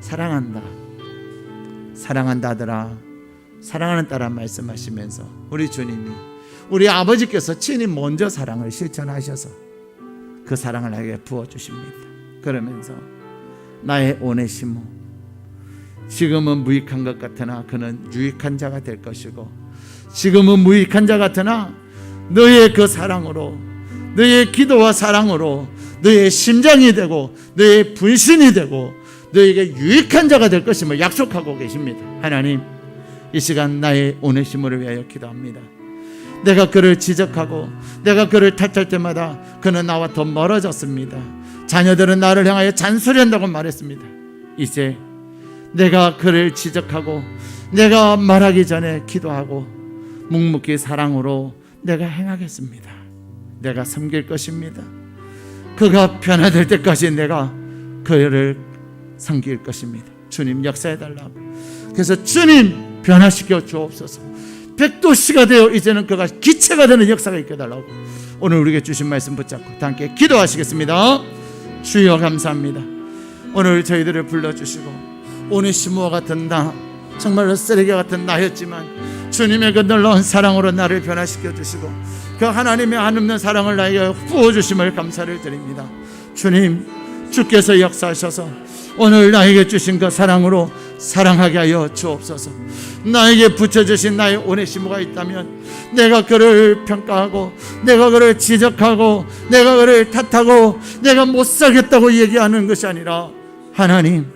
사랑한다, 사랑한다 아들아, 사랑하는 딸아 말씀하시면서 우리 주님이, 우리 아버지께서 친히 먼저 사랑을 실천하셔서 그 사랑을 나에게 부어주십니다. 그러면서 나의 오네시모, 지금은 무익한 것 같으나 그는 유익한 자가 될 것이고, 지금은 무익한 자 같으나 너의 그 사랑으로, 너의 기도와 사랑으로 너의 심장이 되고 너의 분신이 되고 너에게 유익한 자가 될 것임을 약속하고 계십니다. 하나님, 이 시간 나의 오네시모를 위하여 기도합니다. 내가 그를 지적하고 내가 그를 탓할 때마다 그는 나와 더 멀어졌습니다. 자녀들은 나를 향하여 잔소리한다고 말했습니다. 이제 내가 그를 지적하고 내가 말하기 전에 기도하고 묵묵히 사랑으로 내가 행하겠습니다. 내가 섬길 것입니다. 그가 변화될 때까지 내가 그를 섬길 것입니다. 주님 역사해달라고. 그래서 주님 변화시켜 주옵소서. 백도씨가 되어 이제는 그가 기체가 되는 역사가 있게 해달라고 오늘 우리에게 주신 말씀 붙잡고 다 함께 기도하시겠습니다. 주여 감사합니다. 오늘 저희들을 불러주시고 오네시모와 같은 나, 정말로 쓰레기 같은 나였지만 주님의 그 놀라운 사랑으로 나를 변화시켜 주시고 그 하나님의 한없는 사랑을 나에게 부어주심을 감사를 드립니다. 주님, 주께서 역사하셔서 오늘 나에게 주신 그 사랑으로 사랑하게 하여 주옵소서. 나에게 붙여주신 나의 오네시모가 있다면 내가 그를 평가하고 내가 그를 지적하고 내가 그를 탓하고 내가 못 살겠다고 얘기하는 것이 아니라, 하나님,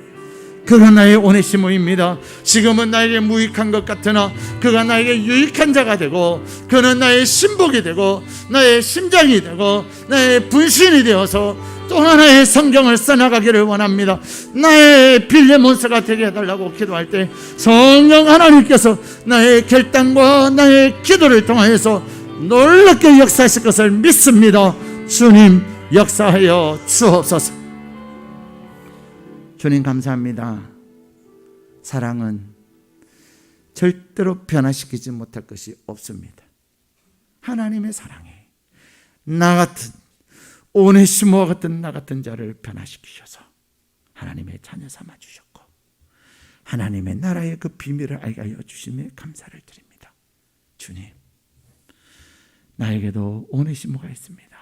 그가 나의 오네시모입니다. 지금은 나에게 무익한 것 같으나 그가 나에게 유익한 자가 되고 그는 나의 신복이 되고 나의 심장이 되고 나의 분신이 되어서 또 하나의 성경을 써나가기를 원합니다. 나의 빌레몬스가 되게 해달라고 기도할 때 성령 하나님께서 나의 결단과 나의 기도를 통하여서 놀랍게 역사하실 것을 믿습니다. 주님, 역사하여 주옵소서. 주님, 감사합니다. 사랑은 절대로 변화시키지 못할 것이 없습니다. 하나님의 사랑에 나 같은 오네시모와 같은 나 같은 자를 변화시키셔서 하나님의 자녀 삼아 주셨고 하나님의 나라의 그 비밀을 알게 하여 주심에 감사를 드립니다. 주님, 나에게도 오네시모가 있습니다.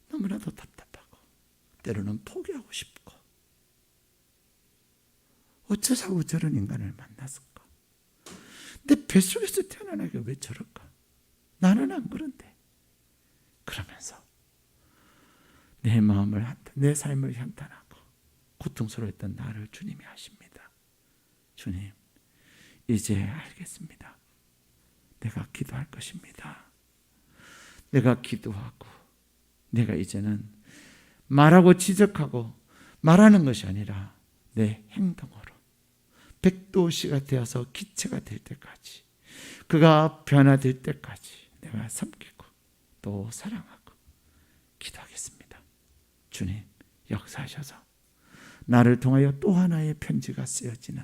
너무나도 답답하고 때로는 포기하고 싶고 어쩌자고 저런 인간을 만났을까? 내 뱃속에서 태어난 아이가 왜 저럴까? 나는 안 그런데. 그러면서 내 마음을 내 삶을 한탄하고 고통스러웠던 나를 주님이 아십니다. 주님, 이제 알겠습니다. 내가 기도할 것입니다. 내가 기도하고 내가 이제는 말하고 지적하고 말하는 것이 아니라 내 행동으로 백도씨가 되어서 기체가 될 때까지, 그가 변화될 때까지 내가 섬기고 또 사랑하고 기도하겠습니다. 주님, 역사하셔서 나를 통하여 또 하나의 편지가 쓰여지는,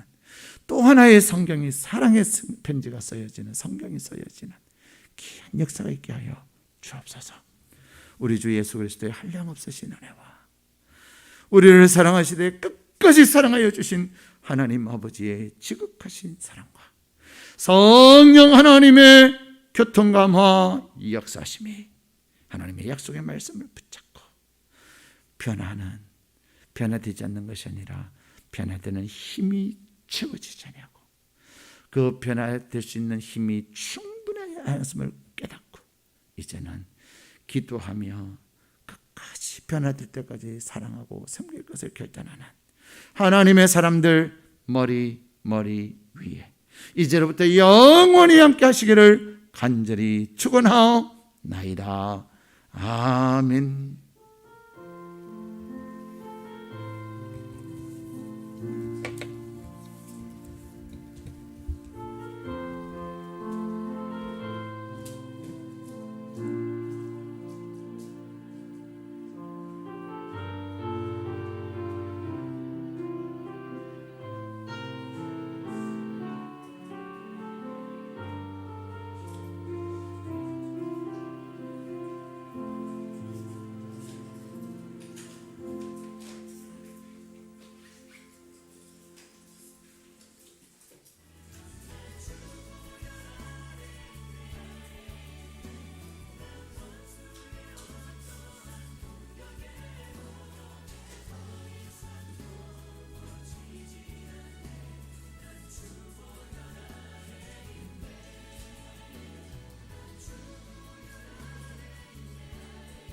또 하나의 성경이, 사랑의 편지가 써여지는, 성경이 써여지는 귀한 역사가 있게 하여 주옵소서. 우리 주 예수 그리스도의 한량없으신 은혜와 우리를 사랑하시되 끝까지 사랑하여 주신 하나님 아버지의 지극하신 사랑과 성령 하나님의 교통감화 역사하심이 하나님의 약속의 말씀을 붙잡고 변화되지 않는 것이 아니라 변화되는 힘이 채워지지 않냐고, 그 변화될 수 있는 힘이 충분하지 않음을 깨닫고 이제는 기도하며 끝까지 변화될 때까지 사랑하고 섬길 것을 결단하는 하나님의 사람들 머리 위에 이제로부터 영원히 함께 하시기를 간절히 축원하옵나이다. 아멘.